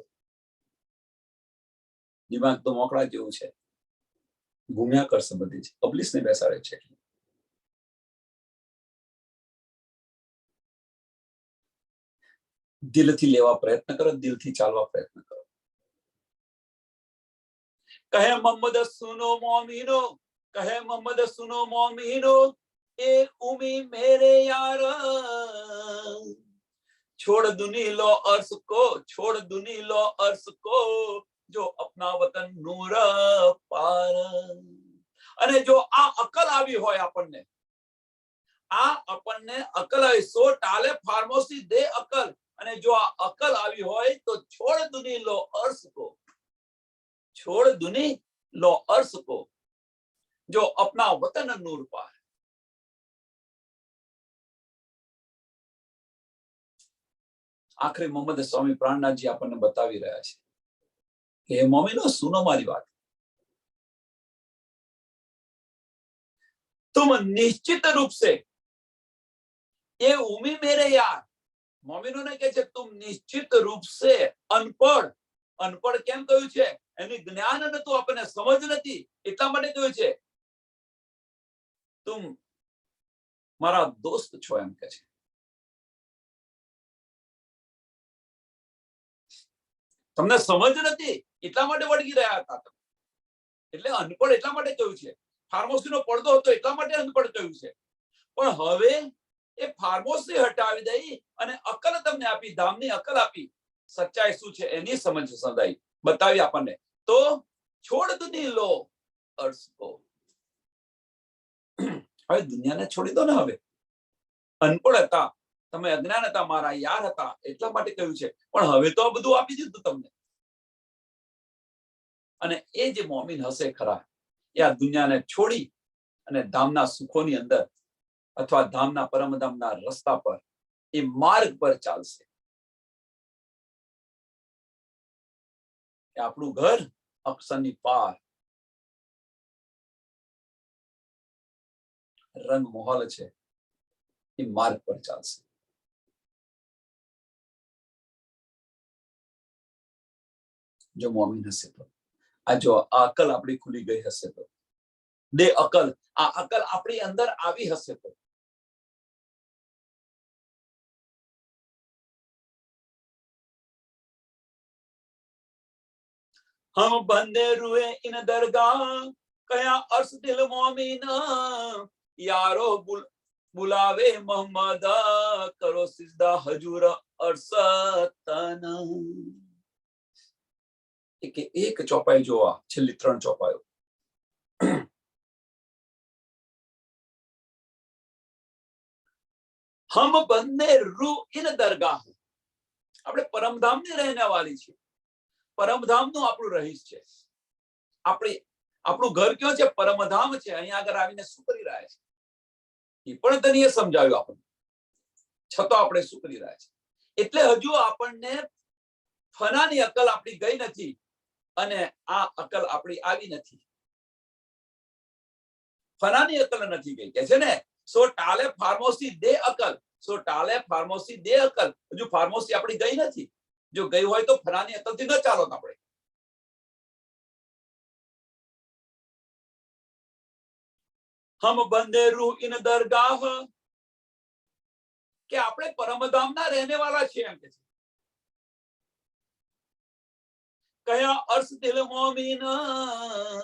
દિમાગ તો મોકળા જેવું છે, ઘૂમ્યા કરશે બધી જ, પબ્લિશને બેસાડે છે. દિલથી લેવા પ્રયત્ન કરો, દિલથી ચાલવા પ્રયત્ન કરો. કહે મોહમ્મદ સુનો મોમીનો, કહે મોહમ્મદ સુનો મોમીનો, એ ઉમી મેરે યાર, छोड़ दुनी लो अर्श को, छोड़ दुनी लो अर्श को, जो अपना वतन नूर पार. અને જો આ અકલ આવી હોય આપણને, આ આપણને અકલ આવી, સો ટાલે ફાર્મોસી દે અકલ, અને જો આ અકલ આવી હોય તો છોડ દુની લો અર્શ को, छोड़ दुनी लो अर्श को, जो अपना वतन नूर पार. આખરે મોહમ્મદ સ્વામી પ્રાણનાથજી આપણને બતાવી રહ્યા છે કે હે મોમીનો, સુનો મારી વાત, तुम निश्चित रूप से, ये उमी मेरे यार, મોમીનો ને કહે છે तुम निश्चित रूप से અનપઢ, અનપઢ કેમ કહ્યું છે? એની જ્ઞાન નતું, આપણને સમજ નથી એટલા માટે કહ્યું છે तुम મારા દોસ્ત છો એમ કહે છે. તમને સમજ નથી એટલા માટે વળગી રહ્યા હતા તમે, એટલે અનપઢ એટલા માટે કહ્યું છે. ફાર્મસી પડદો હતો એટલા માટે અનપઢ કહ્યું છે. પણ હવે એ ફાર્મસી હટાવી દઈ અને અકલ તમને આપી, ધામની અકલ આપી, સચ્ચાઈ શું છે એની સમજ સંધાઈ બતાવી આપણને. તો છોડ દુની લો અર્શ કો, હવે દુનિયાને છોડી દો ને. હવે અનપઢ હતા તમે, અજ્ઞાન હતા, મારા યાર હતા એટલા માટે કહ્યું છે. પણ હવે તો આ બધું આપી દીધું તમને. અને એ જે મોમીન હશે ખરા, એ આ દુનિયાને છોડી અને ધામના સુખોની અંદર અથવા ધામના પરમધામના રસ્તા પર, એ માર્ગ પર ચાલશે. આપણું ઘર અક્ષરની પાર, રંગ મોહલ છે, એ માર્ગ પર ચાલશે. જો મોમીન હશે તો. આ જો આ અકલ આપણી ખુલી ગઈ હશે તો, દે અકલ, આ અકલ આપણી અંદર આવી હશે તો. हम बंदे रुए इन दरगाह, कया अर्श दिल मोमिना, यारो बुलावे मोहम्मद, करो सिजदा हजूर अरसतन. એક ચોપાઈ જોવા, છેલ્લી 3 ચોપાઈઓ. हम बंदे रू इन दरगाह, આપણે પરમધામની રહેને વાળી છે. પરમધામનું આપણું રહીશ છે. આપણું ઘર ક્યાં છે? પરમધામ છે. અહીંયા આગળ આવીને શું કરી રહ્યા છે એ પણ તને સમજાવ્યું આપણને. છતાં આપણે શું કરી રહ્યા છે? એટલે હજુ આપણને ફનાની અકલ આપણી ગઈ નથી અને આ અકલ આપણી આવી નથી. ફનાની અકલ નથી ગઈ, કે છે ને, સો ટાલે ફાર્મસી દે અકલ, સો ટાલે ફાર્મસી દે અકલ. હજુ ફાર્મસી આપણી ગઈ નથી. જો ગઈ હોય તો ફનાની અકલથી ન ચાલો આપણે. હમ બંદે રૂહ ઇન દરગાહ, કે આપણે પરમધામના રહેને વાળા છીએ એમ કે છે. કયા અર્શ દિલ મોમીના,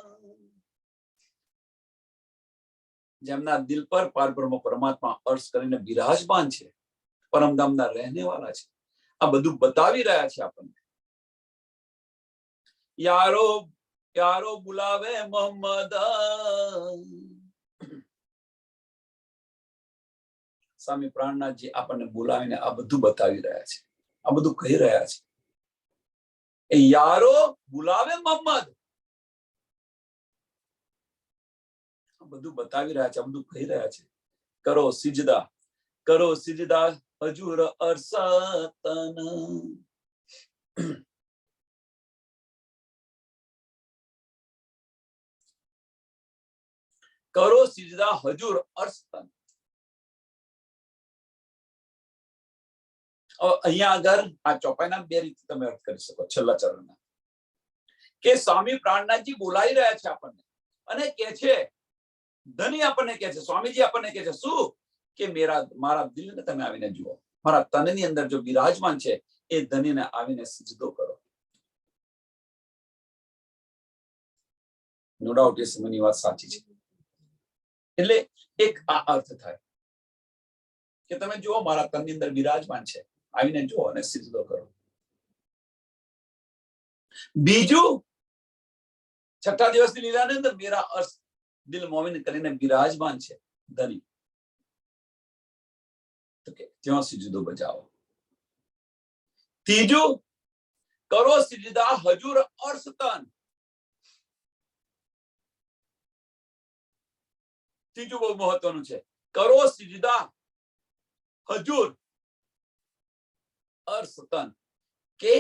જેમના દિલ પર પારબ્રહ્મ પરમાત્મા અર્શ કરીને બિરાજમાન છે, પરમધામના રહેને વાળા છે. આ બધું બતાવી રહ્યા છે આપણને. યારો યારો બુલાવે મોહમ્મદ, સ્વામી પ્રાણનાથજી આપણને બોલાવીને આ બધું બતાવી રહ્યા છે, આ બધું કહી રહ્યા છે. એ યારો બુલાવે મોહમ્મદ, આ બધું બતાવી રહ્યા છે, આ બધું કહી રહ્યા છે. કરો સિજદા હજૂર અરસતન. કરો સિજદા હજૂર અરસતન. અહીંયા આગળ આ ચોપાઈના 2 રીતે તમે અર્થ કરી શકો. છેલ્લા ચરણના કે સ્વામી પ્રાણનાથજી બોલાવી રહ્યા છે આપણને અને કે છે, ધની આપણને કે છે, સ્વામીજી આપણને કે છે શું? કે મારા દિલને તમે આવીને જુઓ. મારા તનની અંદર જો બિરાજમાન છે એ ધનીને આવીને સજદો કરો. નો ડાઉટ એ સમયની વાત સાચી છે. એટલે એક આ અર્થ થાય કે તમે જુઓ મારા તનની અંદર બિરાજમાન છે, આવીને જુઓ અને સજદો કરો. બીજું, છઠ્ઠા દિવસની લીલાની અંદર મેરા અર્થ દિલ મોમિન કરીને બિરાજમાન છે ધની, તો કે ત્યાં સજદો બજાવો. ત્રીજું, કરો સજદા હજુર અર્શ તન. ત્રીજું બહુ મહત્વનું છે, કરો સજદા હજુર અર્શ તન, કે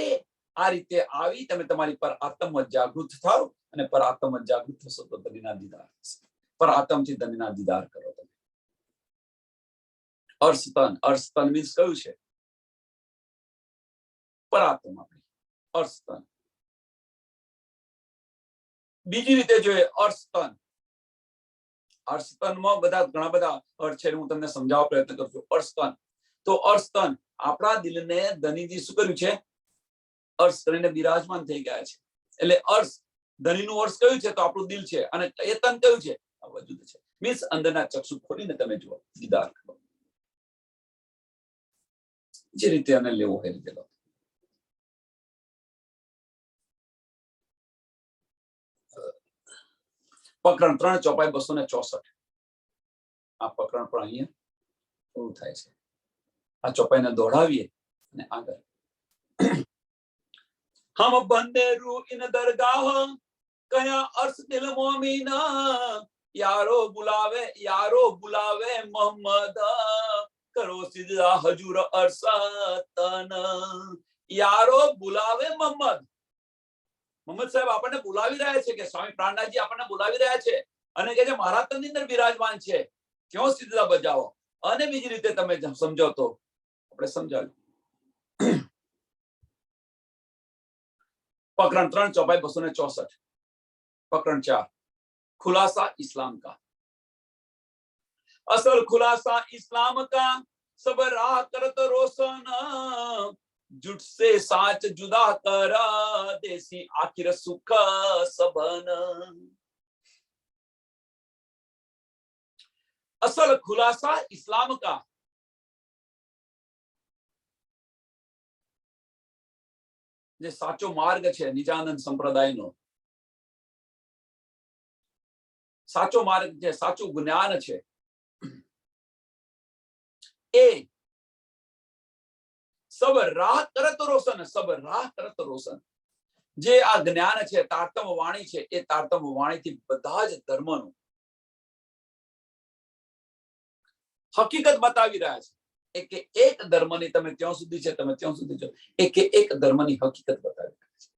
આ રીતે આવી તમે તમારી પર આત્મ જાગૃત થાઓ અને પર આત્મ જાગૃત થશો તો ધનીના દીદાર થશે. પર આત્મથી ધનીના દીદાર કરો તમે. અર્શતન, અર્શતન મીન્સ કયું છે? પર આત્મ આપણી અર્શતન. બીજી રીતે જોઈએ અર્શતન. અર્શતનમાં ઘણા બધા અર્થ છે, હું તમને સમજાવવા પ્રયત્ન કરું છું. અર્શતન, તો અર્શતન આપણા દિલને ધનીજી શું કર્યું છે? અર્શ કરીને બિરાજમાન થઈ ગયા છે. એટલે અર્શ, ધનીનું અર્શ કયું છે? તો આપણું દિલ છે. અને એ તન કયું છે? આ વજૂદ છે. મીન્સ અંદરના ચક્ષુ ખોલીને તમે જુઓ, દીદાર કરો. જે રીતે આને લેવો એ રીતે લો. પ્રકરણ 3 ચોપાઈ 264. આ પ્રકરણ પણ અહીંયા પૂરું થાય છે. આ ચોપાઈને દોડાવીએ અને આગળ. હમ બંદે રૂ ઇન દરગાહ કયા અર્શ દિલ મોમીના, યારો બુલાવે મોહમ્મદ, કરો સિજદા હજુર અર્શતન. યારો બુલાવે મોહમ્મદ. મોહમ્મદ સાહેબ આપણને બોલાવી રહ્યા છે, કે સ્વામી પ્રાણનાથજી આપણને બોલાવી રહ્યા છે અને કે જે મારા તનની અંદર બિરાજમાન છે, ક્યાં સિજદા બજાવો. અને બીજી રીતે તમે સમજો તો આપણે સમજાવ્યું. प्रकरण 3 चौपाई 264. प्रकरण 4 खुलासा इस्लाम का. असल खुलासा इस्लाम का सब राह करत रोशन, झूठ से साच जुदा करा देसी आखिर सुख सबन. असल खुलासा इस्लाम का, જે સાચો માર્ગ છે નિજાનંદ સંપ્રદાયનો, સાચો માર્ગ છે, સાચું જ્ઞાન છે, એ સબ રાહ કરત રોશન, સબ રાહ કરત રોશન. જે આ જ્ઞાન છે, તારતમ વાણી છે, એ તારતમ વાણીથી બધા જ ધર્મનું હકીકત બતાવી રહ્યા છે. એક ધર્મની તમે ત્યાં સુધી છે, તમે ત્યાં સુધી છો. એક ધર્મની હકીકત બતાવી રહ્યા છે.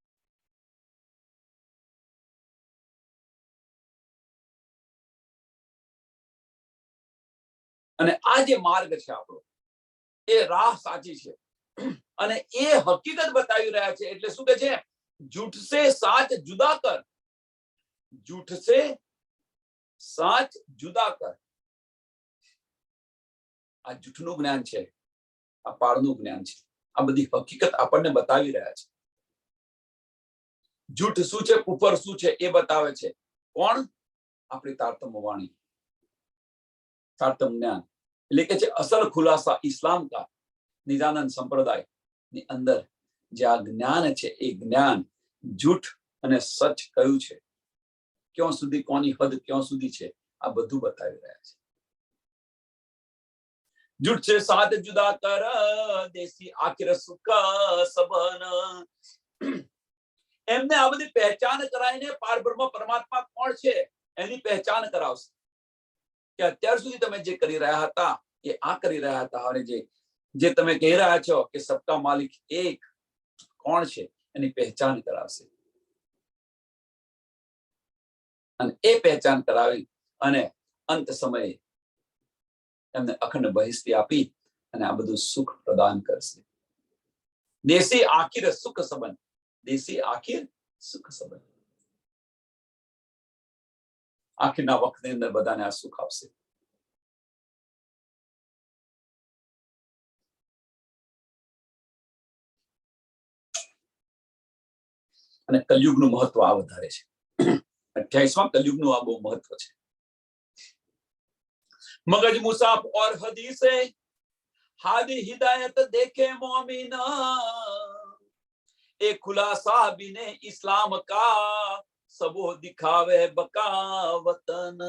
અને આ જે માર્ગ છે આપણો, એ રાહ સાચી છે અને એ હકીકત બતાવી રહ્યા છે. એટલે શું કે છે? झूठ से साच जुदा कर, झूठ से साच जुदा कर. આ જૂઠનું જ્ઞાન છે, આ પાળનું જ્ઞાન છે. આ બધી હકીકત આપણને બતાવી રહ્યા છે. જૂઠ શું છે, કુફર શું છે, એ બતાવે છે. કોણ? આપણી તારતમ વાણી, તારતમ જ્ઞાન. એટલે કે છે અસલ ખુલાસા ઇસ્લામ કા, નિજાનંદ સંપ્રદાય ની અંદર જે આ જ્ઞાન છે, એ જ્ઞાન જૂઠ અને સચ કયું છે, ક્યાં સુધી, કોની હદ ક્યાં સુધી છે, આ બધું બતાવી રહ્યા છે. झूठ से साथ जुदा कर देसी आखिर सुख सबन. એમને આ બધી પહેચાન કરાવીને પારબ્રહ્મ પરમાત્મા કોણ છે એની પહેચાન કરાવશે. કે અત્યાર સુધી તમે જે કરી રહ્યા હતા એ આ કરી રહ્યા હતા, અને જે તમે કહી રહ્યા છો કે સબકા માલિક એક કોણ છે એની પહેચાન કરાવશે. અને એ પહેચાન કરાવી અને અંત સમયે એમને અખંડ બહિષ્ઠી આપી અને આ બધું સુખ પ્રદાન કરશે. દેશી આખિર સુખ સંબંધ, દેશી આખિર સુખ સંબંધ. આખિરના વખતની અંદર બધાને આ સુખ આપશે. અને કલયુગનું મહત્વ આ વધારે છે. 28માં કલયુગનું આ બહુ મહત્વ છે. मगज मुसाफ और हदीसे हादी हिदायत देखे मोमिना एक खुलासा बिने इस्लाम का सबो दिखावे बकावतन.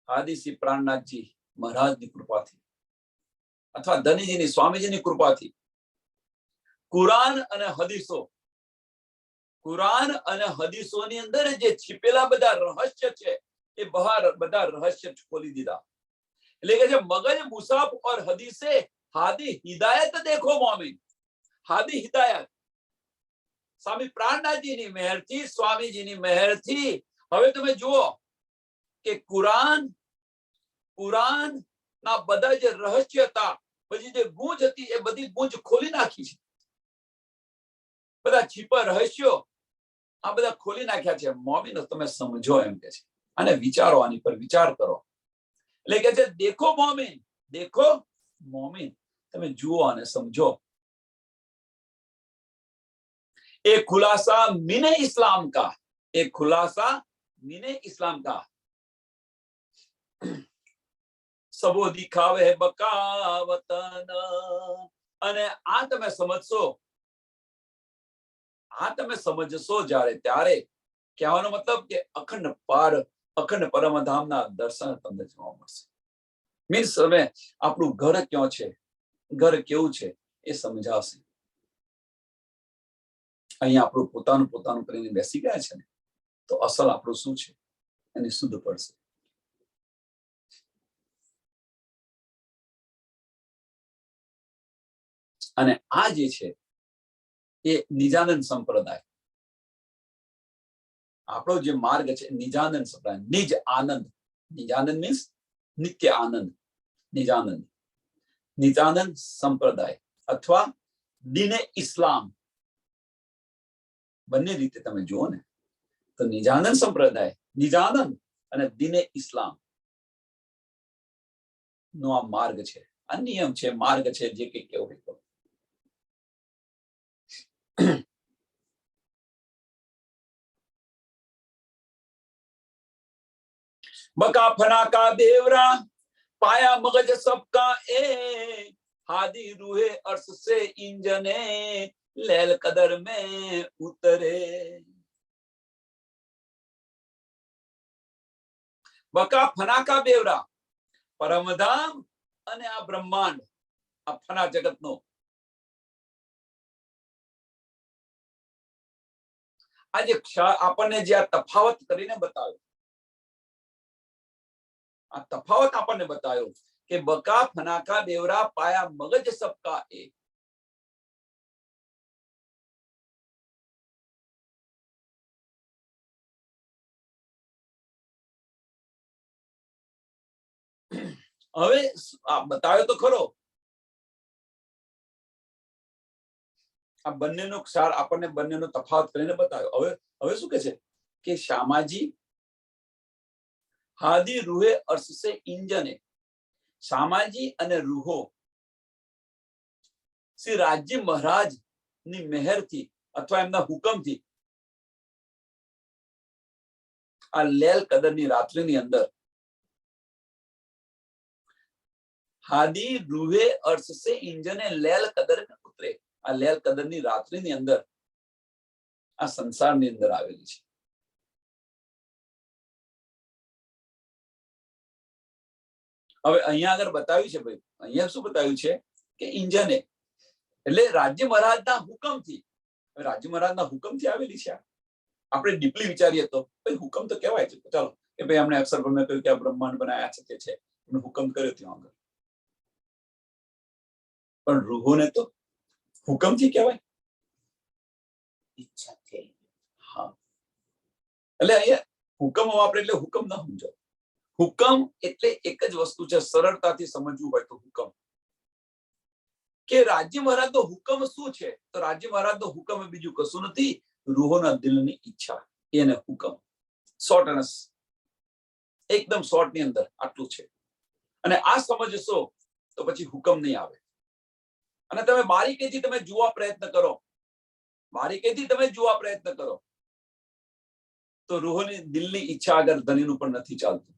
આદિશ્રી પ્રાણનાથજી મહારાજની કૃપાથી અથવા ધનીજીની સ્વામીજીની કૃપાથી કુરાન અને હદીસોની અંદર જે छिपेલા બધા રહસ્ય છે એ બહાર બધા રહસ્ય ખોલી દીધા. એટલે કે જે મગજ મુસાફ और હદીસે હાદી હિદાયત દેખો મોમિન. હાદી હિદાયત સ્વામી પ્રાણનાથજીની મહેરથી, સ્વામીજીની મહેરથી હવે તમે જુઓ કે કુરાન ના બધા જે રહસ્ય હતા, બધી જે ગૂંજ હતી એ બધી ગૂંજ ખોલી નાખી છે. બધા છીપા રહસ્યો આ બધા ખોલી નાખ્યા છે. મોમિનો તમે સમજો એમ કે છે, અને વિચારો, આની પર વિચાર કરો. એટલે કે છે દેખો મોમિન, તમે જુઓ અને સમજો. एक खुलासा मिने इस्लाम का सबो दिखावे बकावतन. અને આ તમે સમજશો જ્યારે ત્યારે કહેવાનો મતલબ કે અખંડ પરમધામના દર્શન તમને જોવા મળશે. મીન્સ હવે આપણું ઘર ક્યાં છે, ઘર કેવું છે એ સમજાશે. અહીંયા આપણું પોતાનું કરીને બેસી ગયા છે ને, તો અસલ આપણું શું છે એને શુદ્ધ પડશે. અને આ જે છે એ નિજાનંદ સંપ્રદાય, આપણો જે માર્ગ છે નિજાનંદ સંપ્રદાય. નિજાનંદ મીન્સ નિત્ય આનંદ. નિજાનંદ સંપ્રદાય અથવા દીને ઇસ્લામ, બંને રીતે તમે જુઓ ને તો નિજાનંદ સંપ્રદાય, નિજાનંદ અને દીને ઇસ્લામ નો આ માર્ગ છે, આ નિયમ છે, માર્ગ છે, જે કઈ કેવું હોય. बका फना का देवरा पाया मगज सबका ए हादी रूहे अर्श से इंजने लैल कदर में उतरे. बका फना का देवरा, પરમધામ અને આ બ્રહ્માંડ, આ ફના જગતનો આજે આપણને જે આ તફાવત કરીને બતાવ્યો, આ તફાવત આપણને બતાવ્યો કે બકા ફનાકા દેવરા પાયા મગજ સબકા એ. હવે આ બતાવ્યો તો ખરો, આ બંનેનો ક્ષાર આપણને બંનેનો તફાવત કરીને બતાવ્યો. હવે શું કે છે કે શામાજી હાદી રૂહે અર્શ સે ઇંજને, શામાજી અને રૂહો શ્રી રાજ્ય મહારાજ ની મહેરથી અથવા એમના હુકમથી આ લેલ કદરની રાત્રિની અંદર, હાદી રૂહે અર્શ સે ઇંજને લેલ કદર ઉતરે, આ લેલ કદરની રાત્રિની અંદર આ સંસારની અંદર આવેલી છે. હવે અહીંયા આગળ બતાવ્યું છે ભાઈ, અહીંયા શું બતાવ્યું છે કે ઇંજને એટલે રાજ્ય મહારાજના હુકમથી, રાજ્ય મહારાજના હુકમથી આવેલી છે. આપણે ડીપલી વિચારીએ તો ભાઈ હુકમ તો કહેવાય છે, ચાલો કે ભાઈ અમને અક્ષર બ્રહ્મે કહ્યું કે આ બ્રહ્માંડ બનાયા છે, તે છે એમણે હુકમ કર્યો ત્યાં આગળ. પણ રૂહોને તો હુકમથી કહેવાય, ઈચ્છાથી. હા, એટલે અહીંયા હુકમ વાપરે એટલે હુકમ ના સમજો. હુકમ એટલે એક જ વસ્તુ છે, સરળતાથી સમજવું હોય તો હુકમ કે રાજ્ય મહારાજનો હુકમ શું છે, તો રાજ્ય મહારાજનો હુકમ બીજું કશું નથી, રૂહોના દિલની ઈચ્છા, એને હુકમ. શોર્ટ અને એકદમ શોર્ટ ની અંદર આટલું છે. અને આ સમજશો તો પછી હુકમ નહીં આવે. અને તમે બારીકેથી તમે જોવા પ્રયત્ન કરો બારીકેથી તમે જોવા પ્રયત્ન કરો તો રૂહોની દિલની ઈચ્છા આગળ ધનીનું પણ નથી ચાલતું.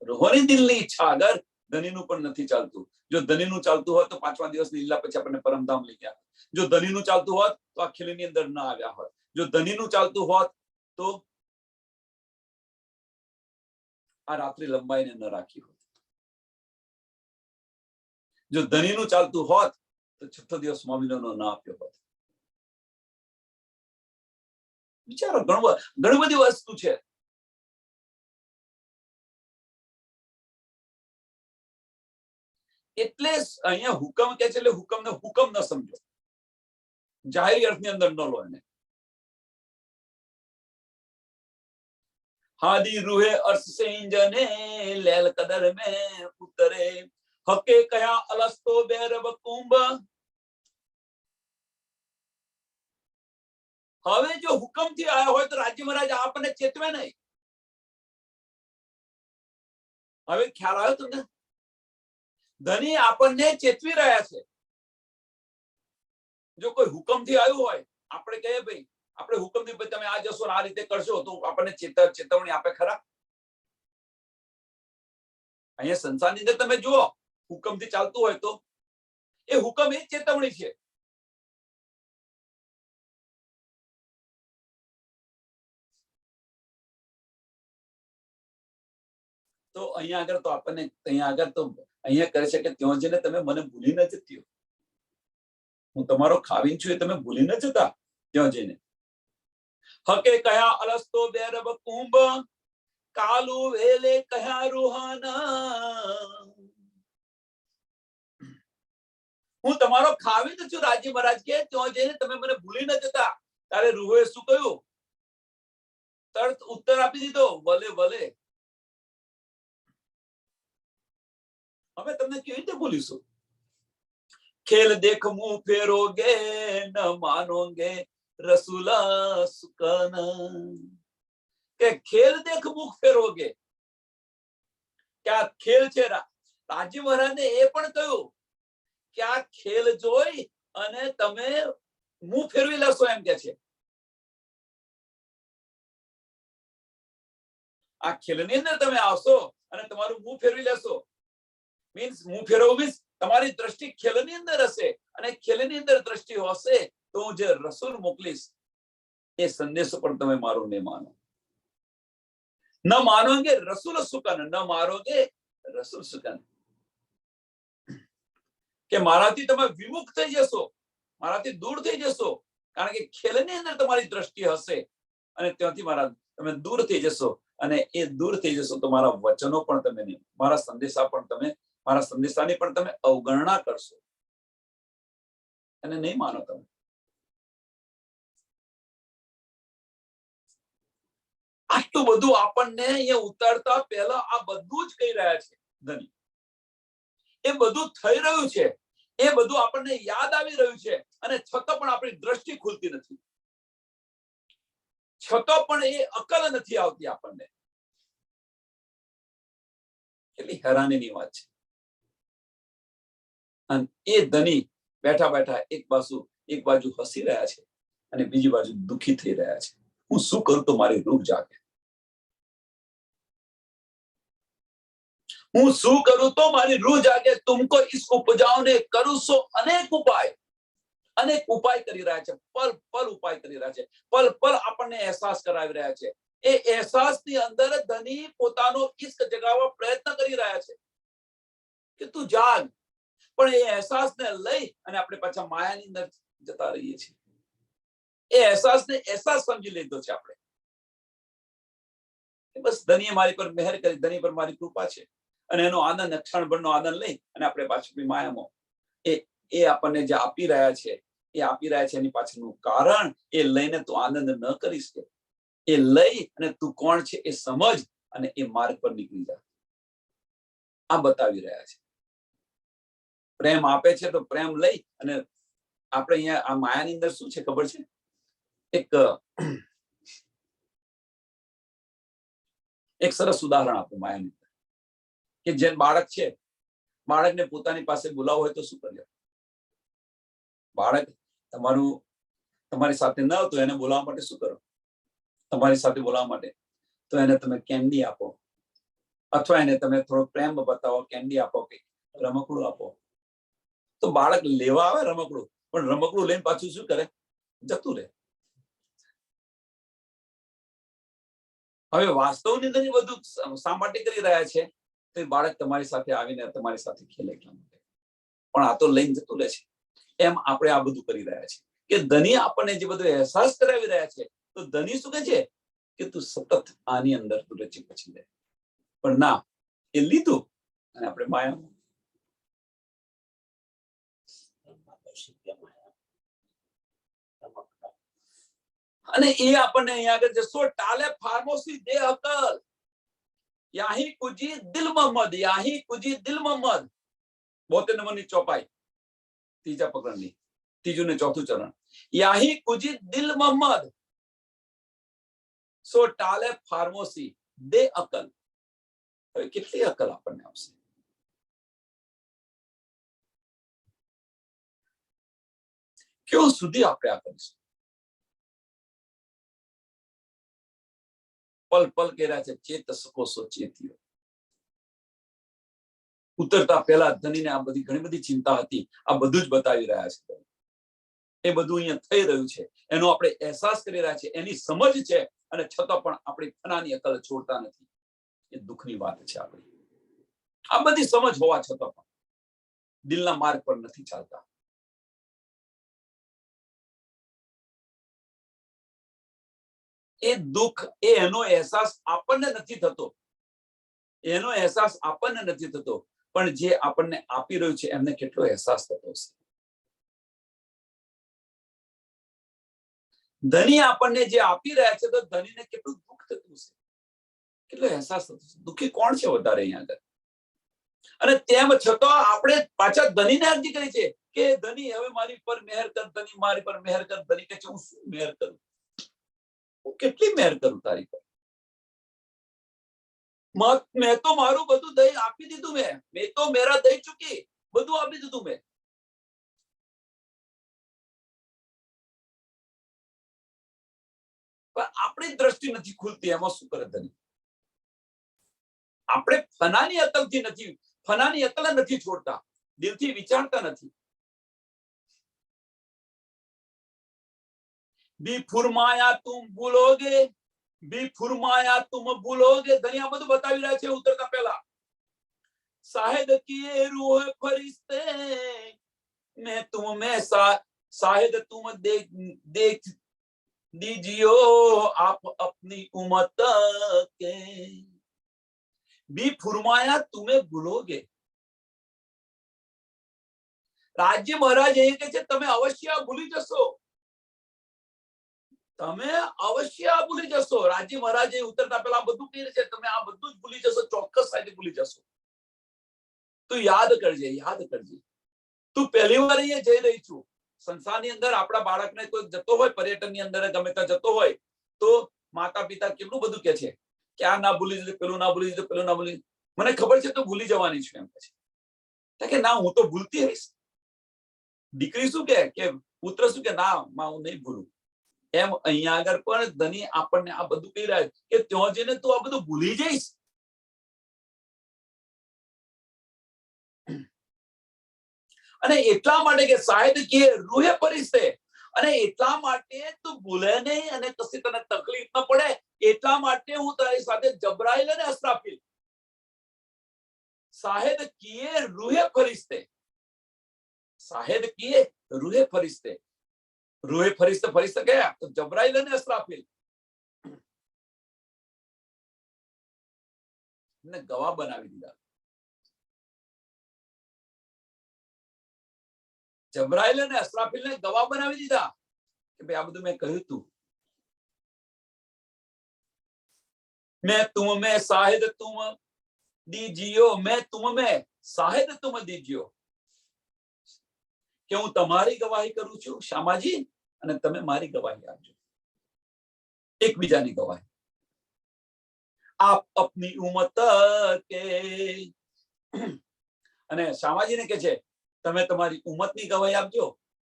રૂહોની દિલની ઈચ્છા આગળ ધનીનું પણ નથી ચાલતું. જો ધનીનું ચાલતું હોત તો 5મા દિવસની લીલા પછી આપણને પરમધામ લઈ ગયા. જો ધનીનું ચાલતું હોત તો આ ખીલની અંદર ન આવ્યા હોત. જો ધનીનું ચાલતું હોત તો આ રાત્રિ લંબાઈને ન રાખી હોત. જો ધનીનું ચાલતું હોત તો 6થો દિવસ સ્વામિનારાયણનો ન આપ્યો હોત. વિચારો, ઘણી બધી વસ્તુ છે. એટલે અહીંયા હુકમ કે છે, એટલે હુકમને હુકમ ન સમજો, જાહેરી અર્થની અંદર ન લો એને. હાદી રૂહે અર્શ સે ઇંજને લેલ કદર મે ઉતરે હકે કયા અલસ્તો બેરબ કુંભ. હવે જો હુકમથી આવ્યા હોય તો રાજ્ય મહારાજ આપણને ચેતવે નહીં. હવે ખ્યાલ આવ્યો તમને? ધની આપણને ચેતવી રહ્યા છે. જો કોઈ હુકમથી આવ્યું હોય, આપણે કહીએ ભાઈ આપણે હુકમથી તમે આ જશો ને આ રીતે કરશો તો આપણને ચેતવણી આપે ખરા? અહીંયા સંસારની અંદર તમે જુઓ, હુકમથી ચાલતું હોય તો એ હુકમ એ ચેતવણી છે. તો અહીંયા આગળ તો આપણને અહીંયા કરે છે કે ત્યાં જઈને તમે મને ભૂલી ન જતી, હું તમારો ખાવીન છું એ તમે ભૂલી ન જતા. ત્યાં જઈને હકે કયા અલસ્તો બેરબ કુંભ કાલુ વેલે કયા રૂહાના. હું તમારો ખાવીન છું રાજ્ય મહારાજ કે ત્યાં જઈને તમે મને ભૂલી ન જતા. તારે રૂહોએ શું કહ્યું? તરત ઉત્તર આપી દીધો, ભલે ભલે. હવે તમને કેવી રીતે ભૂલીશું? ખેલ દેખ મુંહ ફેરોગે ન માનોગે રસુલા સુકાના. કે ખેલ દેખ મુખ ફેરોગે, કે આ ખેલ છે. રાજ્ય મહારાજને એ પણ કહ્યું કે આ ખેલ જોઈ અને તમે મુંહ ફેરવી લેશો એમ કે છે. આ ખેલની અંદર તમે આવશો અને તમારું મુંહ ફેરવી લેશો. મીન્સ મુંહ ફેરવું મીન્સ તમારી દ્રષ્ટિ ખેલની અંદર હશે, અને ખેલની અંદર દ્રષ્ટિ હશે તો હું જે રસૂલ મોકલીશ એ સંદેશો પણ તમે મારો નહીં માનો. ન માનોગે રસૂલ સુકન, ન મારોગે રસૂલ સુકન. કે મારાથી તમે વિમુખ થઈ જશો, મારાથી દૂર થઈ જશો, કારણ કે ખેલની અંદર તમારી દ્રષ્ટિ હશે અને ત્યાંથી તમે દૂર થઈ જશો. અને એ દૂર થઈ જશો તો મારા વચનો પણ તમે નહીં, મારા સંદેશાની પણ તમે અવગણના કરશો અને નહીં માનો તમે. આટલું બધું આપણને અહીંયા ઉતારતા પહેલા આ બધું જ કહી રહ્યા છે ધની. એ બધું થઈ રહ્યું છે, એ બધું આપણને યાદ આવી રહ્યું છે, અને છતાં પણ આપણી દ્રષ્ટિ ખુલતી નથી, છતાં પણ એ અકલ નથી આવતી આપણને. કેટલી હેરાનીની વાત છે. અને એ ધની બેઠા બેઠા એક બાજુ હસી રહ્યા છે અને બીજી બાજુ દુખી થઈ રહ્યા છે. હું શું કરું તો મારી રૂહ જાગે, હું શું કરું તો મારી રૂહ જાગે. તુમકો ઇસ ઉપજાઓને કરું સો અનેક ઉપાય કરી રહ્યા છે. પલ પલ ઉપાય કરી રહ્યા છે. પલ પલ આપણને અહેસાસ કરાવી રહ્યા છે. એ અહેસાસની અંદર ધની પોતાનો ઇશ્ક જગાવવા પ્રયત્ન કરી રહ્યા છે કે તું જાગ. પણ એ અહેસાસને લઈ અને આપણે પાછા માયાની અંદર જતા રહીએ છીએ. એ અહેસાસને અહેસાસ સમજી લીધો છે આપણે. બસ ધનીએ મારી પર મહેર કરી, ધની પર મારી કૃપા છે, અને એનો આનંદ, ક્ષણભરનો આનંદ લઈ અને આપણે પાછું માયામાં એ આપણને જે આપી રહ્યા છે, એની પાછળનું કારણ એ લઈને તું આનંદ ન કરી શકે. એ લઈ અને તું કોણ છે એ સમજ અને એ માર્ગ પર નીકળી જા. આ બતાવી રહ્યા છે. પ્રેમ આપે છે તો પ્રેમ લઈ અને આપણે અહીંયા આ માયાની અંદર શું છે ખબર છે? એક સરસ ઉદાહરણ આપું માયાની અંદર, કે જે બાળક છે, બાળકને પોતાની પાસે બોલાવવું હોય તો શું કરે? બાળક તમારું તમારી સાથે ન તો એને બોલાવવા માટે શું કરો? તમારી સાથે બોલાવવા માટે તો એને તમે કેન્ડી આપો, અથવા એને તમે થોડો પ્રેમ બતાવો, કેન્ડી આપો કે રમકડું આપો. તો બાળક લેવા આવે રમકડું, પણ રમકડું લઈને પાછું શું કરે? જતું રહે. હવે વાસ્તવની અંદર બધું શા માટે કરી રહ્યા છે? તો બાળક તમારી સાથે આવીને તમારી સાથે ખેલે એટલા માટે. પણ આ તો લઈને જતું રહે છે. એમ આપણે આ બધું કરી રહ્યા છીએ કે ધની આપણને જે બધો અહેસાસ કરાવી રહ્યા છે, તો ધની શું કહે છે કે તું સતત આની અંદર તું રચી પછી લે. પણ ના, એ લીધું અને આપણે માયા અને એ આપણને અહીંયા આગળ જશો ટાલે ફાર્મોસી દે અકલ યાહી કુજી દિલ મોહમ્મદ, યાહી કુજી દિલ મોહમ્મદ. 72 નંબરની ચોપાઈ, ત્રીજા પકડની, ત્રીજું ને ચોથું ચરણ. યાહી કુજી દિલ મોહમ્મદ સો ટાલે ફાર્મોસી દે અકલ. હવે કેટલી અકલ આપણને આવશે? ક્યાં સુધી આપણે આ કરીશું? પલ પલ કર્યા છે ચેત સકો સો ચેતીઓ. ઉતરતા પહેલા ધનીને આ બધી ઘણી બધી ચિંતા હતી. આ બધું જ બતાવી રહ્યા છે. એ બધું અહીંયા થઈ રહ્યું છે, એનો આપણે અહેસાસ કરી રહ્યા છે, એની સમજ છે, અને છતાં પણ આપણી ફનાની અકલ છોડતા નથી. એ દુઃખની વાત છે આપણી. આ બધી સમજ હોવા છતાં પણ દિલના માર્ગ પર નથી ચાલતા. એ દુઃખ, એનો અહેસાસ આપણને નથી થતો. એનો અહેસાસ આપણને નથી થતો, પણ જે આપણને આપી રહ્યું છે એમને કેટલો અહેસાસ થતો હશે. ધની આપણને જે આપી રહ્યા છે, તો ધનીને કેટલું દુઃખ થતું હશે, કેટલો અહેસાસ થતો હશે. દુઃખી કોણ છે વધારે અહીંયા આગળ? અને તેમ છતાં આપણે પાછા ધનીને અરજી કરી છે કે ધની હવે મારી પર મહેર કર, ધની મારી પર મહેર કર. ધની કહે છે હું શું મહેર કરું? હું કેટલી મહેર કરું તારી પર? મેં તો મારું બધું દહીં આપી દીધું. મેં તો મેરા દઈ ચૂકી, બધું આપી દીધું મેં. પણ આપણી દ્રષ્ટિ નથી ખુલતી. એમાં શું કરે ધની? આપણે ફનાની અકલથી નથી, ફનાની અકલ નથી છોડતા, દિલથી વિચારતા નથી. બી ફુરમાયા તુમ ભૂલોગે, બી ફુરમાયા તુમ ભૂલોગે. ધની આ બધું બતાવી રહ્યા છે ઉતરતા પહેલા. શાહિદ કિએ રૂહ ફરિશ્તે मैं तुम में शायद तुम देख दीजियो आप अपनी उम्मत के, भी फुरमाया तुम्हें भूलोगे. રાજ્ય મહારાજ એ કહે છે તમે અવશ્ય ભૂલી જશો, તમે અવશ્ય ભૂલી જશો. રાજ્ય મહારાજ ઉતરતા પહેલા બધું કહે છે તમે આ બધું જ ભૂલી જશો, ચોક્કસ સાથે ભૂલી જશો. તું યાદ કરજે, યાદ કરજે. તું પહેલી વાર અહીંયા જઈ રહી છું. સંસારની અંદર આપણા બાળકને કોઈ જતો હોય પર્યટનની અંદર ગમે ત્યાં જતો હોય, તો માતા પિતા કેટલું બધું કે છે કે આ ના ભૂલી જજો, પેલું ના ભૂલી જજો, પેલું ના ભૂલી. મને ખબર છે તો ભૂલી જવાની છું એમ કે ના હું તો ભૂલતી રહીશ. દીકરી શું કે પુત્ર શું કે ના માં હું નહીં ભૂલું. એમ અહીંયા આગળ પણ ધની આપણને આ બધું કહી રહ્યા છે કે ત્યાં જઈને તું આ બધું ભૂલી જઈશ. અને એટલા માટે કે શાયદ કે રૂહે પરિસ્તે, અને એટલા માટે તું ભૂલે નહીં અને કશી તને તકલીફ ન પડે, એટલા માટે હું તારી સાથે જબરાઈલ અને અસરાફીલ, શાયદ કિએ રૂહે ફરિશ્તે, શાયદ કિએ રૂહે ફરિશ્તે. રૂહે ફરિશ્તે, ફરિશ્તે ગયા તો જબરાઈલ અને અસરાફીલ ને ગવાહ બનાવી દીધા. જબરાઈલ અને અસરાફીલ ને ગવાહ બનાવી દીધા કે ભાઈ આ બધું મેં કહ્યું તું. मैं तुम में शाहिद तुम दीजियो, मैं तुम में शाहिद तुम दीजियो. કે હું તમારી ગવાહી કરું છું શ્યામાજી, અને તમે મારી ગવાહી આપજો, એકબીજાની ગવાહી. આપ અપની ઉમ્મત કે, અને શ્યામાજીને કે છે તમે તમારી ઉમ્મતની ગવાહી આપજો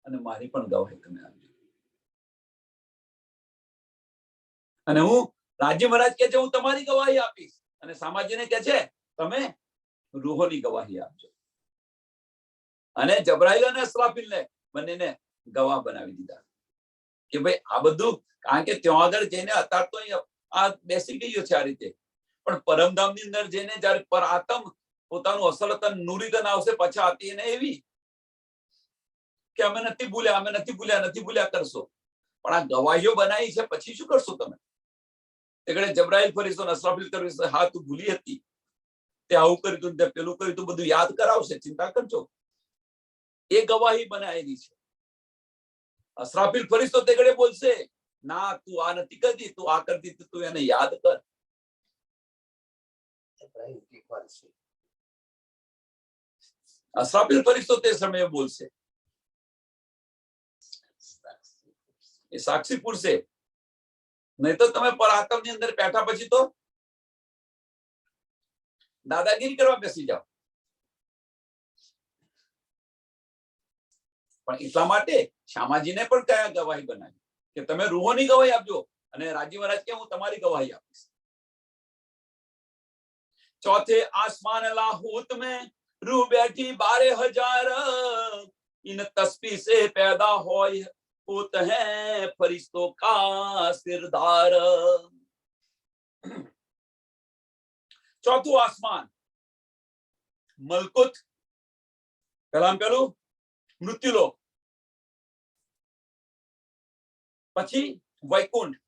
અને મારી પણ ગવાહી તમે આપજો. અને હું રાજી મહારાજ કે છે હું તમારી ગવાહી આપીશ, અને સામાજીને કે છે તમે રૂહોની ગવાહી આપજો. અને જબરાઈલ અને અસરાફીલને બંનેને ગવાહ બનાવી દીધા કે ભાઈ આ બધું, કારણ કે ત્યાં આગળ જઈને અત્યારે તો આ બેસી ગયું છે આ રીતે, પણ પરમધામની અંદર જઈને જયારે પર આત્મ પોતાનું અસલતન નુરીતન આવશે પછી આતી એને એવી કે અમે નથી ભૂલ્યા કરશો. પણ આ ગવાહીઓ બનાવી છે પછી શું કરશો તમે? એટલે જબરાઈલ ફરીશો ને અસરાફીલ ફરીશો, હા તું ભૂલી હતી, તે આવું કર્યું તું, તે પેલું કર્યું તું, બધું યાદ કરાવશે, ચિંતા કરજો. એ ગવાહી બનાવેલી છે. અસરાફીલ ફરીશો તે ઘડે બોલશે ના તું આ નથી કરતી, તું આ કરતી, તું એને યાદ કર. અસરાફીલ ફરીશો તે સમયે બોલશે, એ સાક્ષી પૂરશે. નહીં તો તમે પરાક્રમ ની અંદર બેઠા પછી તો દાદાગીરી કરવા બેસી જાઓ. પણ એટલા માટે શ્યામાજીને પણ કયા ગવાહી બનાવી કે તમે રૂહોની ગવાહી આપજો, અને રાજી મહારાજ કે હું તમારી ગવાહી આપીશ. चौथे आसमान लाहूत में रूह बैठी 12,000, इन तस्बीह से पैदा होत है फरिश्तों का सिरदार. चौथું આસમાન મલકુત, પેલું મૃત્યુલોક, પછી વૈકુંઠ,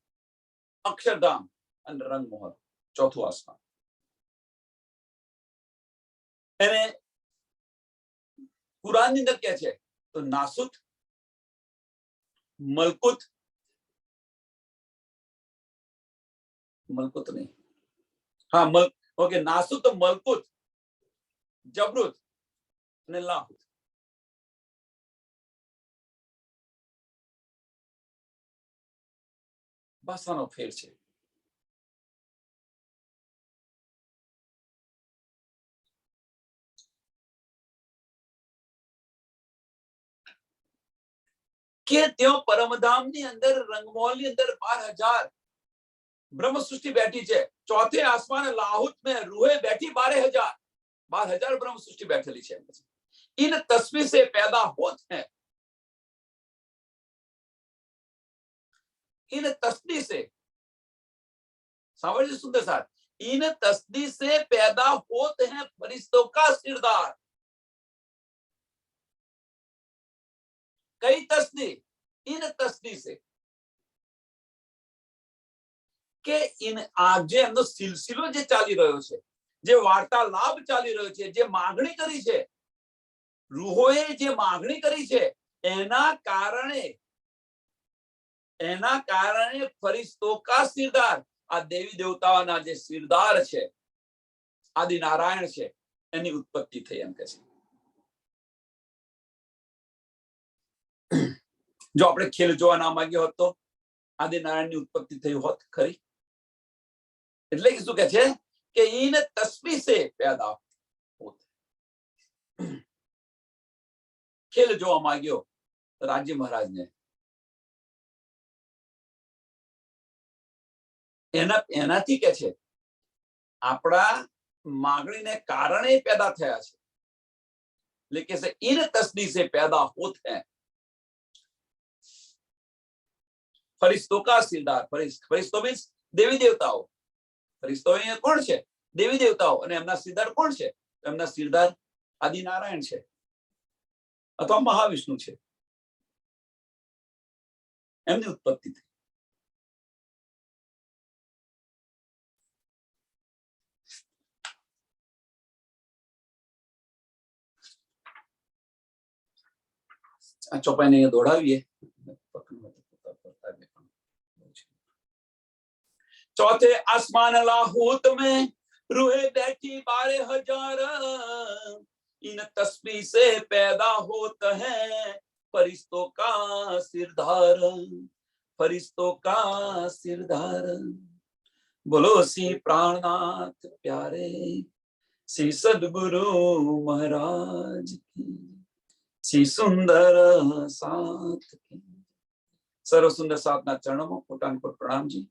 અક્ષરધામ અને રંગમહોર. ચોથું આસમાન એને કુરાનની અંદર કે છે તો નાસુત, મલકુત નહીં, હા ઓકે, નાસુત, મલકુત, જબરુત અને લાહુત. ભાષાનો ફેર છે. કે તેઓ પરમધામની અંદર રંગમહોલની અંદર 12,000 ब्रह्म सृष्टि बैठी है. चौथे आसमान लाहौत में रूहें बैठी 12,000 ब्रह्म सृष्टि बैठेली है. इन तस्वीर से पैदा होत है, इन तस्वीर से समझिए सुंदर साथ, इन तस्वीर से पैदा होत है फरिश्तों का सिरदार. कई तस्वीर, इन तस्वीर से કે જે એમનો સિલસિલો જે ચાલી રહ્યો છે, જે વાર્તાલાપ ચાલી રહ્યો છે, જે માંગણી કરી છે, રૂહોએ જે માંગણી કરી છે, એના કારણે ફરિશ્તો કા સિરદાર, આ દેવી દેવતાઓના જે સિરદાર છે, આદિ નારાયણ છે, એની ઉત્પત્તિ થઈ એમ કે છે. જો આપણે ખેલ જોવા ના માંગ્યો હોત તો આદિ નારાયણની ઉત્પત્તિ થઈ હોત ખરી? એટલે શું કે છે કે इन तस्वीर से पैदा होत. ખેલ જોવા માંગ્યો રાજી મહારાજને, એનાથી કે છે આપણા માંગણીને કારણે પેદા થયા છે. એટલે કે इन तस्वीर से पैदा होत है फरिश्तों का सिरदार. फरिश्तो मीन्स देवी देवताओ. फरिश्तो અહીંયા કોણ છે? દેવી દેવતાઓ. અને એમના સિરદાર કોણ છે? એમના સિરદાર આદિ નારાયણ છે અથવા મહાવિષ્ણુ છે. એમની ઉત્પત્તિ થઈ. આ ચોપાઈને અહીંયા દોડાવીએ. चौथे आसमान लाहौत में रूहें बैठी 12,000, इन तस्बीह से पैदा होता है फरिश्तों का सिरदार. फरिश्तों का सिरदार. बोलो श्री प्राणनाथ प्यारे श्री सदगुरु महाराज की, श्री सुंदर साथ की. सर्व सुंदर साथ ना चरणों में कोटान को प्रणाम जी.